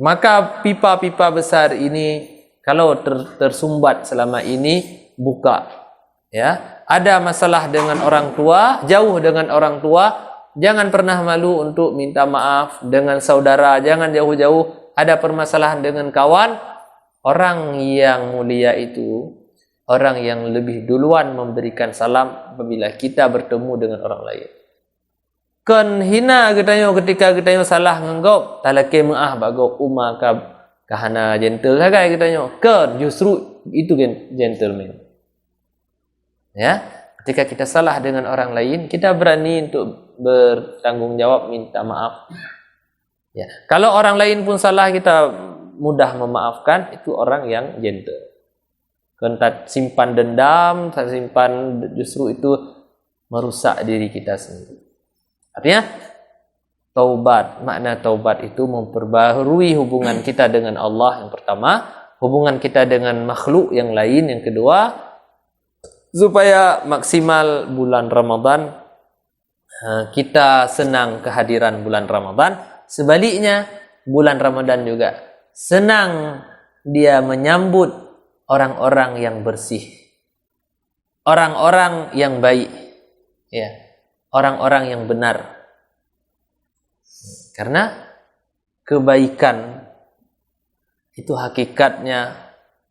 Maka pipa-pipa besar ini kalau tersumbat selama ini buka. Ya, ada masalah dengan orang tua, jauh dengan orang tua, jangan pernah malu untuk minta maaf dengan saudara, jangan jauh-jauh. Ada permasalahan dengan kawan, orang yang mulia itu orang yang lebih duluan memberikan salam apabila kita bertemu dengan orang lain. Kan hina katanya ketika kita salah nganggap talake maah bago umma kahana gentle sagai katanya. Kan justru itu gentleman. Ya, ketika kita salah dengan orang lain, kita berani untuk bertanggung jawab, minta maaf. Ya, kalau orang lain pun salah, kita mudah memaafkan, itu orang yang gentle. Kontak simpan dendam, simpan justru itu merusak diri kita sendiri. Artinya taubat, makna taubat itu memperbaharui hubungan kita dengan Allah yang pertama, hubungan kita dengan makhluk yang lain yang kedua, supaya maksimal bulan Ramadan kita senang kehadiran bulan Ramadan. Sebaliknya bulan Ramadan juga senang dia menyambut orang-orang yang bersih, orang-orang yang baik, ya, orang-orang yang benar. Karena kebaikan itu hakikatnya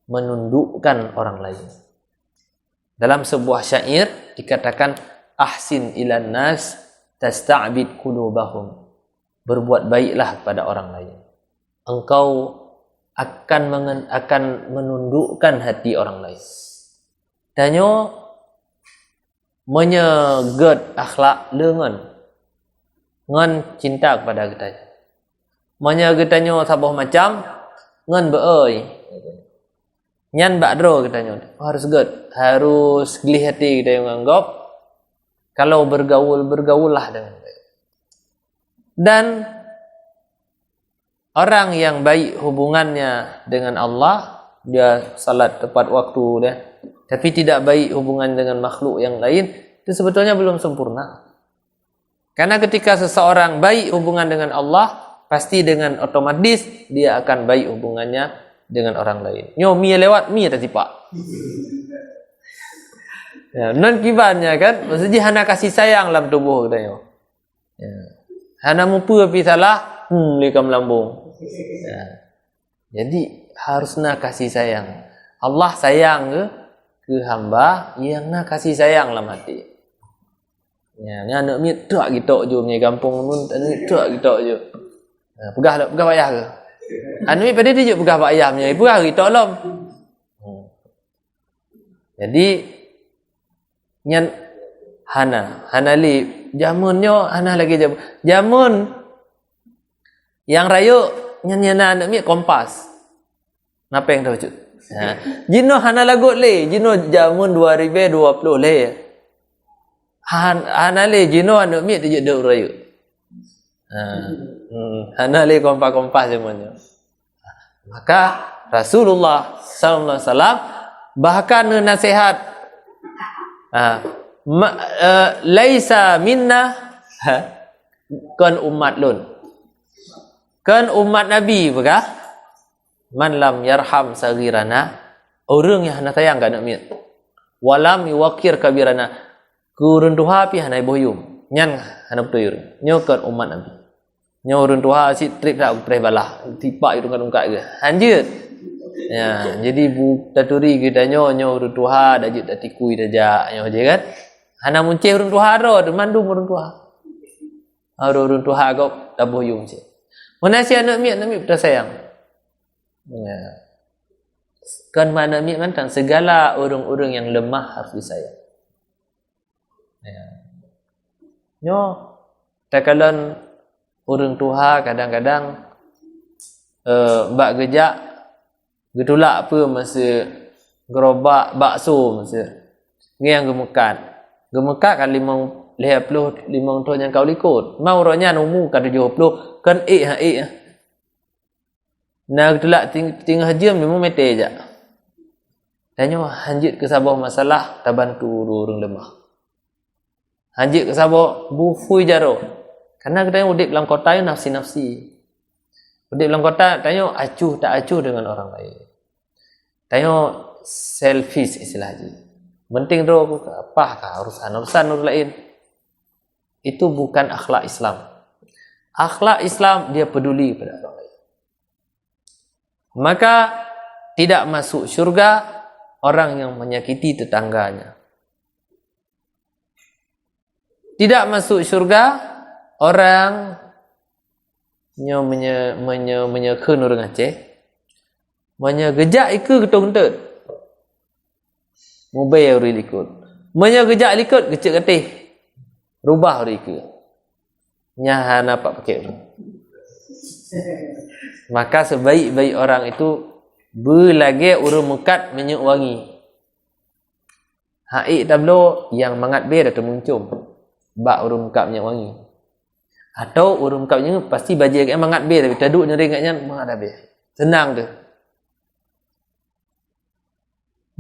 menundukkan orang lain. Dalam sebuah syair dikatakan ahsin ilan nas tasta'bid qulubahum. Berbuat baiklah pada orang lain, engkau akan menundukkan hati orang lain. Danyo menyeget akhlak lengan ngan cinta kepada kita. Menyegetanyo sabuh macam ngan beoi. Nyan bakdro katanya, harus good, harus gelih hati kita yang anggap. Kalau bergaullah dengan baik. Dan orang yang baik hubungannya dengan Allah, dia salat tepat waktu dia, tapi tidak baik hubungan dengan makhluk yang lain, itu sebetulnya belum sempurna. Karena ketika seseorang baik hubungan dengan Allah, pasti dengan otomatis dia akan baik hubungannya dengan orang lain. Nyo mi lewat mi tak sipak. Ya, non kibannya kan, maksudnya hana kasih sayang dalam tubuh katanya. Ya. Hana mupa pi salah, lekam lambung. Ya. Jadi harusnya kasih sayang. Allah sayang ke hamba yang nak kasih sayang dalam hati. Ya, ni anak mi tak gitu je punya kampung nun, tak gitu je. Pegah payah ke? Anu ni pada dia pegah pak ayah punya, pegah gitu lom. Jadi nyan hana li jamunnya hana lagi jamun yang rayu nyan anak mi kompas. Ngapa yang tahu cuk? Jino hana lagu le, jino jamun 2020 le. Hana le jino anak mi tu dak rayu. Hana le kompas semuanya. Maka Rasulullah sallallahu alaihi wasallam bahkan nasihat laisa minna kan umat lun. Kan umat Nabi bekah? Man lam yarham sagirana, orang yang hana sayang kan nak miat. Walam yuwaqir kabirana, kurun tuha pi hana boyum. Nyan hana betul. Nyo kan umat Nabi. Nyo urun tuha si trip dak preh balah. Tipak itu kan ungkat ke. Hanjut. Ya, jadi bu taturi kita nyo urun tuha dak jut dak tikui dajak nyo je kan. Hana munceh urun tuha ro, mandum urun tuha. Urun tuha kau dak boyum je. Munasi anak miat betul sayang. Ya. Kan mana mi kan segala orang-orang yang lemah harus disayang. Ya. Nyo takalan orang tua kadang-kadang mbak gejak getulak apa masa gerobak bakso masa ngiang gemekat kan 50 tahun yang kau likut mau ronya umur kan 70 kan nah getulak tinggal jam 5 meter je. Tanya hanjit ke sabah masalah tak bantu orang lemah. Hanjit ke sabah bufui jaro. Karena kita udip dalam kota yang nafsi-nafsi. Udip dalam kota tanya acuh tak acuh dengan orang lain. Tanya selfish istilahnya. Penting tu apakah urusan orang lain. Itu bukan akhlak Islam. Akhlak Islam dia peduli pada orang lain. Maka tidak masuk syurga orang yang menyakiti tetangganya. Tidak masuk syurga orang yang menyekun orang Aceh, menyegejak iku getong-getut. Mobil ori likut. Menyegejak likut gecek getih. Rubah ori iku. Nyaha nampak pakai orang. Maka sebaik-baik orang itu berlagi urung mekat minyak wangi. Haik tablo yang mangat ber atau muncung. Bak urung mekat minyak wangi. Atau urung mekat minyak pasti baju yang mangat ber tapi taduk nyering katnya mangat ber. Senang tu.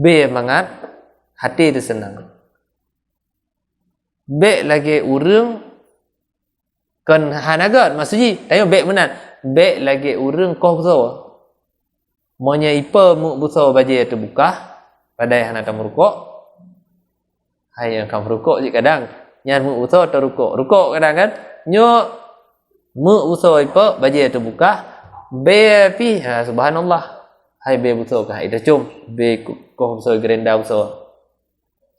Ber mangat, hati tu senang. Bek lagi urung kan hanagat maksudnya tayo bek menan. Bek lagi urung kau so. Monya ipa mu buso baje terbuka padai hana tam rukuk. Hai yang kam rukuk je kadang nyan mu buso terukuk. Rukuk kadang kan nyo mu buso ipa baje terbuka be pi subhanallah. Hai be buso ka hai cum be kau buso gerenda buso.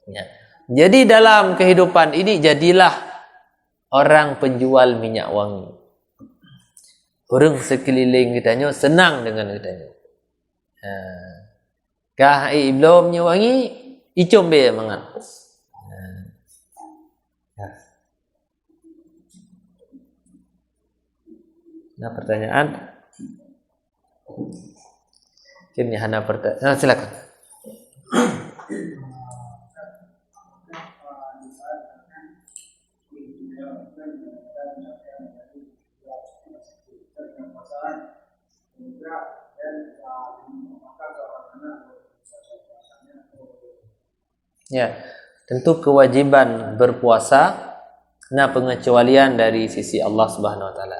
Ya. Jadi dalam kehidupan ini jadilah orang penjual minyak wangi. Orang sekeliling kitanya senang dengan kitanya. Kah belum wangi, icom be mangat. Nah pertanyaan. Kini hana pertanyaan. Silakan. Ya, tentu kewajiban berpuasa nah pengecualian dari sisi Allah Subhanahu wa taala.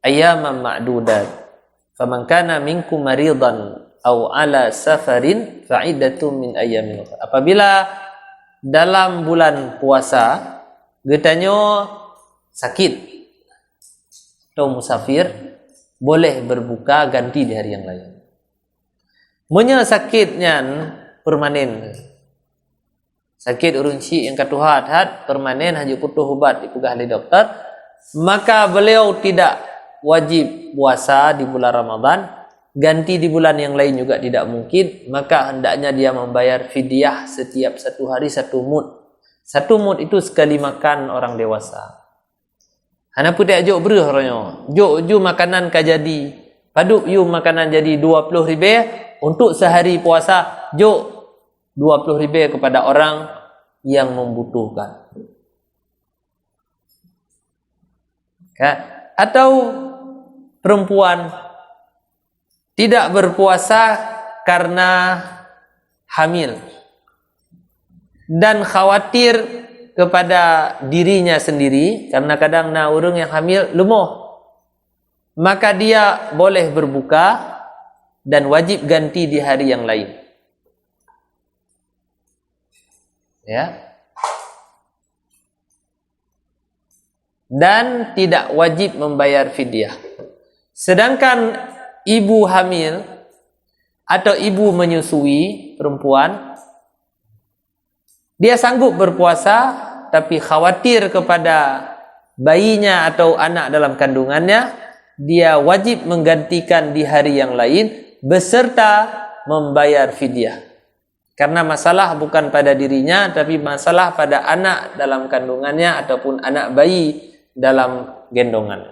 ayyaman ma'dudat. Faman kana minkum maridan aw ala safarin fa'iddatun min ayyamin ukhra. Apabila dalam bulan puasa getanyo sakit atau musafir, boleh berbuka ganti di hari yang lain. Munya sakitnya permanen. Sakit urunci yang katuhat hat permanen hanya butuh ubat dipegah oleh dokter, maka beliau tidak wajib puasa di bulan Ramadan, ganti di bulan yang lain juga tidak mungkin, maka hendaknya dia membayar fidyah setiap 1 hari 1 mud. 1 mud itu sekali makan orang dewasa. Hana pun tak jok berah orangnya. Jok makanan ka jadi. Paduk you makanan jadi 20 ribu untuk sehari puasa. Jok 20 ribu kepada orang yang membutuhkan. Atau perempuan tidak berpuasa karena hamil dan khawatir kepada dirinya sendiri, karena kadang orang yang hamil lemoh, maka dia boleh berbuka dan wajib ganti di hari yang lain. Ya. Dan tidak wajib membayar fidyah. Sedangkan ibu hamil atau ibu menyusui perempuan, dia sanggup berpuasa tapi khawatir kepada bayinya atau anak dalam kandungannya, dia wajib menggantikan di hari yang lain beserta membayar fidyah. Karena masalah bukan pada dirinya, tapi masalah pada anak dalam kandungannya ataupun anak bayi dalam gendongan.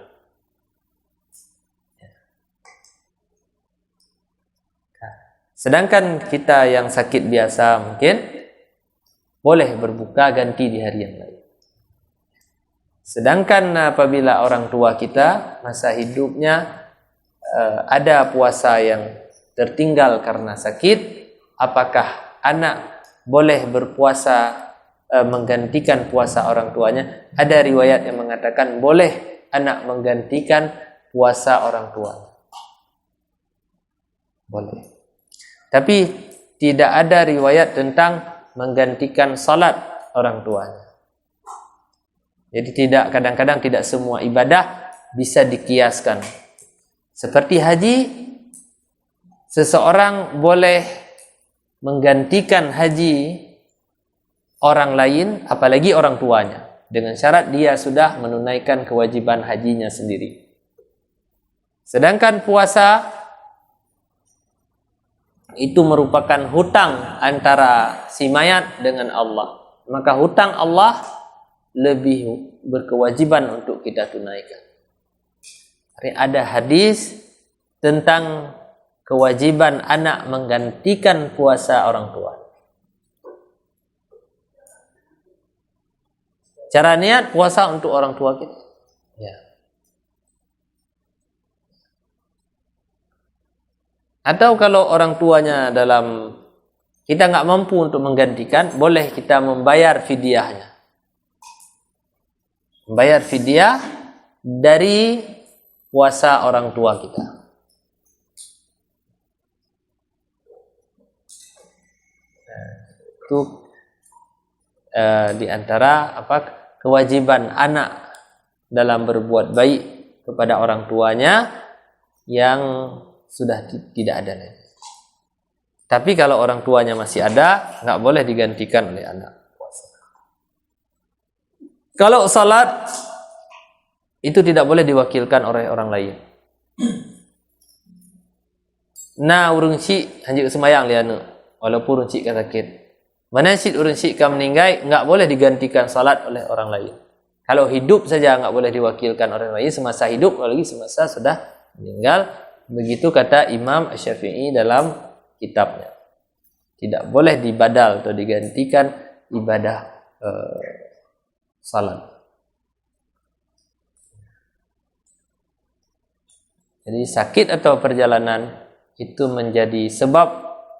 Sedangkan kita yang sakit biasa mungkin boleh berbuka ganti di hari yang lain. Sedangkan apabila orang tua kita masa hidupnya ada puasa yang tertinggal karena sakit, apakah anak boleh berpuasa menggantikan puasa orang tuanya? Ada riwayat yang mengatakan boleh anak menggantikan puasa orang tuanya. Boleh. Tapi tidak ada riwayat tentang menggantikan salat orang tuanya. Jadi kadang-kadang tidak semua ibadah bisa dikiaskan. Seperti haji, seseorang boleh menggantikan haji orang lain, apalagi orang tuanya, dengan syarat dia sudah menunaikan kewajiban hajinya sendiri. Sedangkan puasa itu merupakan hutang antara si mayat dengan Allah. Maka hutang Allah lebih berkewajiban untuk kita tunaikan. Ada hadis tentang kewajiban anak menggantikan puasa orang tua. Cara niat puasa untuk orang tua kita. Ya. Atau kalau orang tuanya kita nggak mampu untuk menggantikan, boleh kita membayar fidyahnya. Membayar fidyah dari puasa orang tua kita. Itu di antara kewajiban anak dalam berbuat baik kepada orang tuanya yang sudah tidak ada lagi. Tapi kalau orang tuanya masih ada, nggak boleh digantikan oleh anak. Kalau salat itu tidak boleh diwakilkan oleh orang lain. Nah, urung si hanya semayang lianu, walaupun urung si sakit. Mana si urung si meninggal, nggak boleh digantikan salat oleh orang lain. Kalau hidup saja nggak boleh diwakilkan orang lain semasa hidup, apalagi semasa sudah meninggal. Begitu kata Imam Asy-Syafi'i dalam kitabnya. Tidak boleh dibadal atau digantikan ibadah salat. Jadi sakit atau perjalanan itu menjadi sebab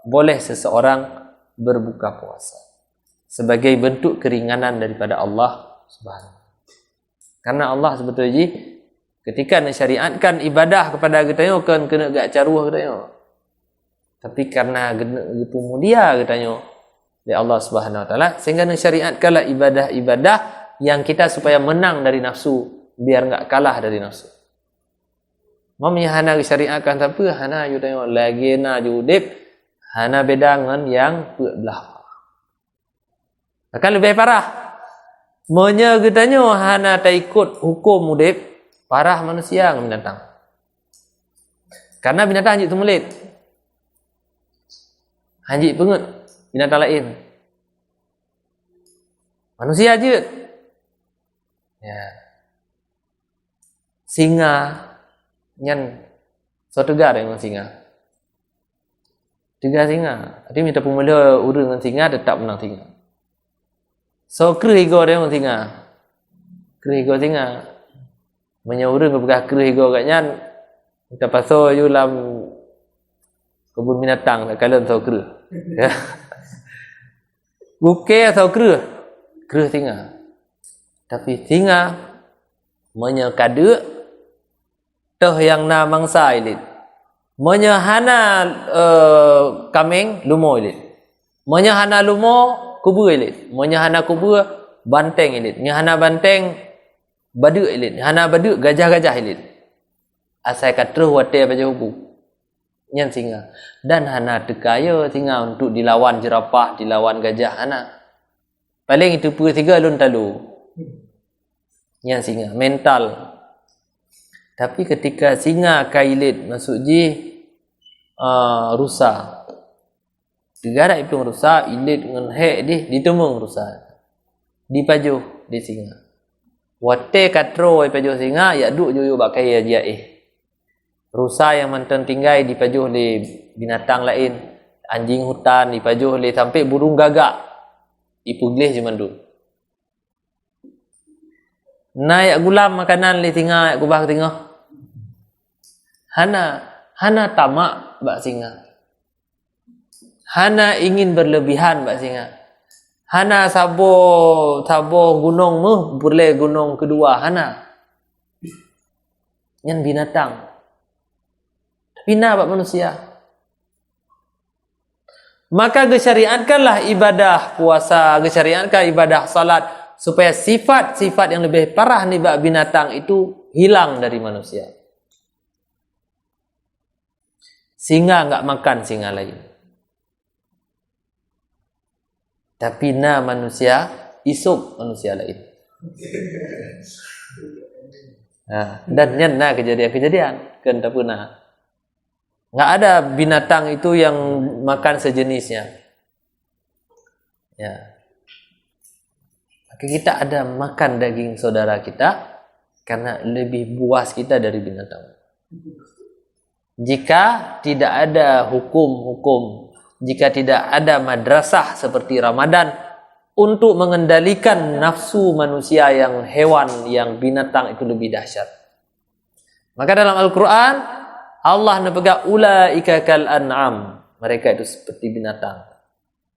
boleh seseorang berbuka puasa sebagai bentuk keringanan daripada Allah Subhanahu. Karena Allah sebetulnya Ketika syariatkan ibadah kepada katanya kan kena gak caruh katanya. Tapi karena gitu mulia katanya dari Allah Subhanahu wa taala sehingga syariatkanlah ibadah-ibadah yang kita supaya menang dari nafsu, biar enggak kalah dari nafsu. Mamnya hana syariatkan tapi hana you tengok lagi na judip hana beda dengan yang belah. Akan lebih parah. Monya katanya hana tak ikut hukum udip parah manusia dengan binatang. Karena binatang hanjit temulit. Hanjit pengut binatang lain. Manusia je. Ya. Singa nyan so tegar dengan singa. Tegar singa. Tapi minta pemula urang dengan singa tetap menang singa. So kerih ego dengan singa. Kerih ego singa. Menyaurang kebekas kerih ego katnya kita pasal je dalam kebun binatang tak kala tahu kerih. Ya. Bukan tahu kerih singa. Tapi singa menyekada toh yang na mangsa ilit. Menyahana kameng lumo ilit. Menyahana lumo kubur ilit. Menyahana kubur banteng ilit. Menyahana banteng baduk ilit. Hana baduk gajah-gajah ilit. Asal kata wate baca hukum. Nyan singa. Dan hana tekaya singa untuk dilawan jerapah, dilawan gajah hana. Paling itu pun 3 lun talu. Nyan singa mental. Tapi ketika singa kailit masuk ji rusa. Negara itu rusa ilit dengan hek ditemung rusa. Dipajuh di singa. Wate katro pajuh singa ya duk joyo bakai aja rusa yang mantan tinggal dipajuh di binatang lain, anjing hutan dipajuh di sampai burung gagak ipuglih zaman dulu. Naik gulam makanan li singa kubah tengah. Hana tamak bak singa. Hana ingin berlebihan bak singa. Hana sabo gunung mu boleh gunung kedua hana. Yang binatang. Bina bak manusia. Maka gesyariatkanlah ibadah puasa, gesyariatkan ibadah salat supaya sifat-sifat yang lebih parah ni bak binatang itu hilang dari manusia. Singa enggak makan singa lain. Tapi na manusia isuk manusia lain. Dan nyana kejadian-kejadian kan tak pernah. Enggak ada binatang itu yang makan sejenisnya. Ya. Maka kita ada makan daging saudara kita karena lebih buas kita dari binatang. Jika tidak ada hukum-hukum, jika tidak ada madrasah seperti Ramadan untuk mengendalikan nafsu manusia yang hewan, yang binatang itu lebih dahsyat. Maka dalam Al-Quran Allah nepegang ulaika kal an'am, mereka itu seperti binatang.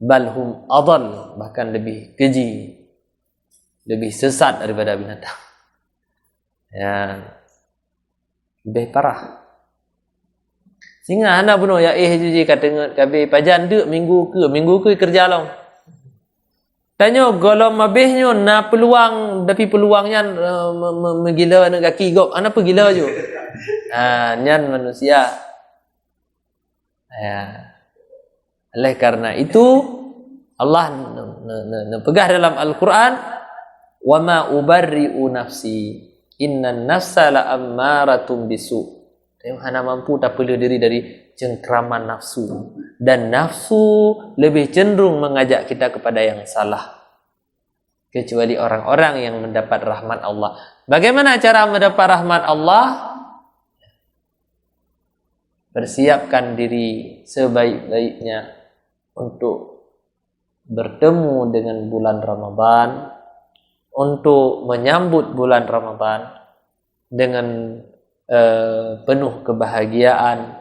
Balhum adall, bahkan lebih keji, lebih sesat daripada binatang. Ya, lebih parah. Singa hana bunuh ya juji kata kabe pajan dek minggu ke kerja long. Tanya golom mabehnya na peluang tapi peluangnya menggila nak kaki gop ana apa gila je. Nyan manusia. Ya. Oleh karena itu Allah pegah dalam Al-Quran wa ma ubarri'u nafsi innan nafsa la ammaratum bisu. Yang hana mampu tak perlu diri dari cengkraman nafsu. Dan nafsu lebih cenderung mengajak kita kepada yang salah. Kecuali orang-orang yang mendapat rahmat Allah. Bagaimana cara mendapat rahmat Allah? Persiapkan diri sebaik-baiknya untuk bertemu dengan bulan Ramadan. Untuk menyambut bulan Ramadan dengan penuh kebahagiaan,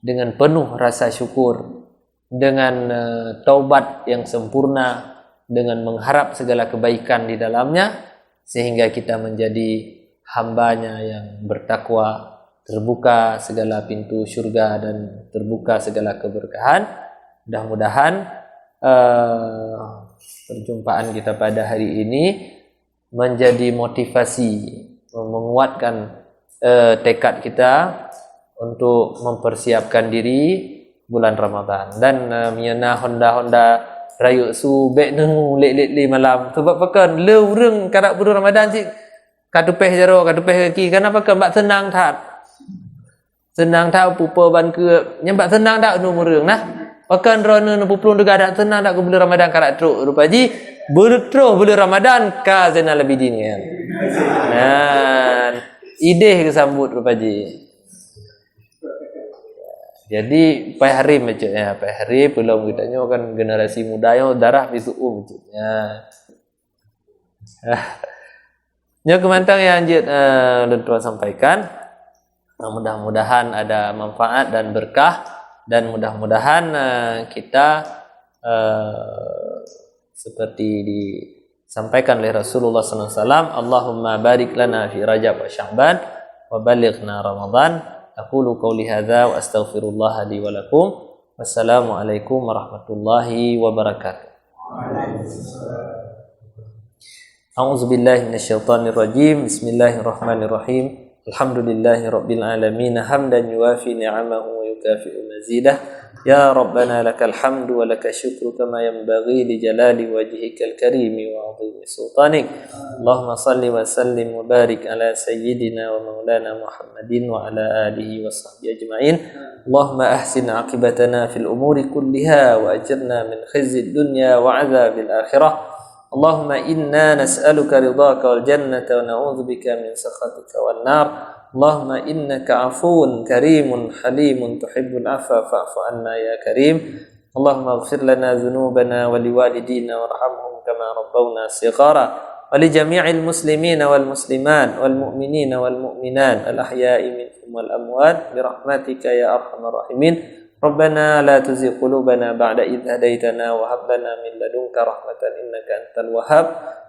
dengan penuh rasa syukur, dengan taubat yang sempurna, dengan mengharap segala kebaikan di dalamnya, sehingga kita menjadi hambanya yang bertakwa, terbuka segala pintu surga dan terbuka segala keberkahan. Mudah-mudahan perjumpaan kita pada hari ini menjadi motivasi, menguatkan tekad kita untuk mempersiapkan diri bulan Ramadan dan miana honda rayu su bek nu lek malam sebab pakan leu reung karak bulan Ramadan cik kadupeh jaro kadupeh kaki kenapa kan bak senang pupa ban ke nyambak senang tak nu reung nah pakan rona nu puplung juga dak senang tak ke bulan Ramadan karak truk rupaji berterus bulan Ramadan ka zainal abidin kan nah ide kesambut rupaji. Jadi pai hari macamnya, pai hari belum kitanya kan generasi muda yang darah itu macamnya. Nya kemantang yang anjir dan Tuhan sampaikan, mudah-mudahan ada manfaat dan berkah dan mudah-mudahan kita seperti disampaikan oleh Rasulullah SAW, Allahumma barik lana fi Rajab wa Sya'ban wa balighna Ramadan. Aqulu qawli hadza wa astaghfirullah li wa lakum. Wassalamualaikum warahmatullahi wabarakatuh. A'udzu billahi minasyaitonir rajim. Bismillahirrahmanirrahim. Alhamdulillahi rabbil alamin hamdan yuwafi ni'amahu wa yukafi'u mazidah. Ya Rabbana lakal hamdu wa lakal syukru kama yanbaghi li jalali wajhikal karimi wa 'azimi sultanik. Allahumma salli wa sallim wa barik ala sayyidina wa maulana Muhammadin wa ala alihi wa sahbihi ajma'in. Allahumma ahsin 'aqibatana fil umuri kulliha wa ajirna min khizyid dunya wa 'adzabil akhirah. Allahumma inna nas'aluka ridhaka wal jannata wa na'udzubika min sakhatika wan nar. Allahumma innaka afuwun karimun halimun tuhibbul afwa fa'fu anna ya karim. Allahumma ighfir lana dhunubana wa liwalidina warhamhum kama rabbawna shighara wa li jami'il muslimina wal muslimat wal mu'minina wal mu'minat al ahya'i minhum wal amwat bi rahmatika ya arhamar rahimin. Rabbana la tuzigh qulubana ba'da idh hadaytana wa hab lana min ladunka rahmatan innaka antal wahhab.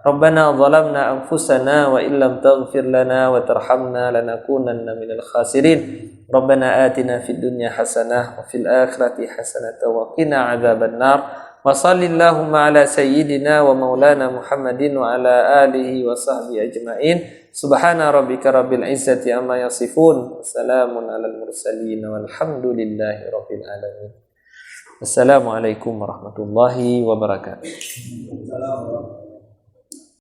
Rabbana zalamna anfusana wa illam taghfir lana wa tarhamna lanakunanna minal khasirin. Rabbana atina fid dunya hasanah wa fil akhirati hasanah wa qina adzaban nar. Wa sallallahu ala sayyidina wa maulana Muhammadin wa ala alihi wa sahbihi ajma'in. Subhana rabbika rabbil izzati amma yasifun. Wassalamun alal mursalin walhamdulillahi rabbil alamin. Assalamualaikum warahmatullahi wabarakatuh.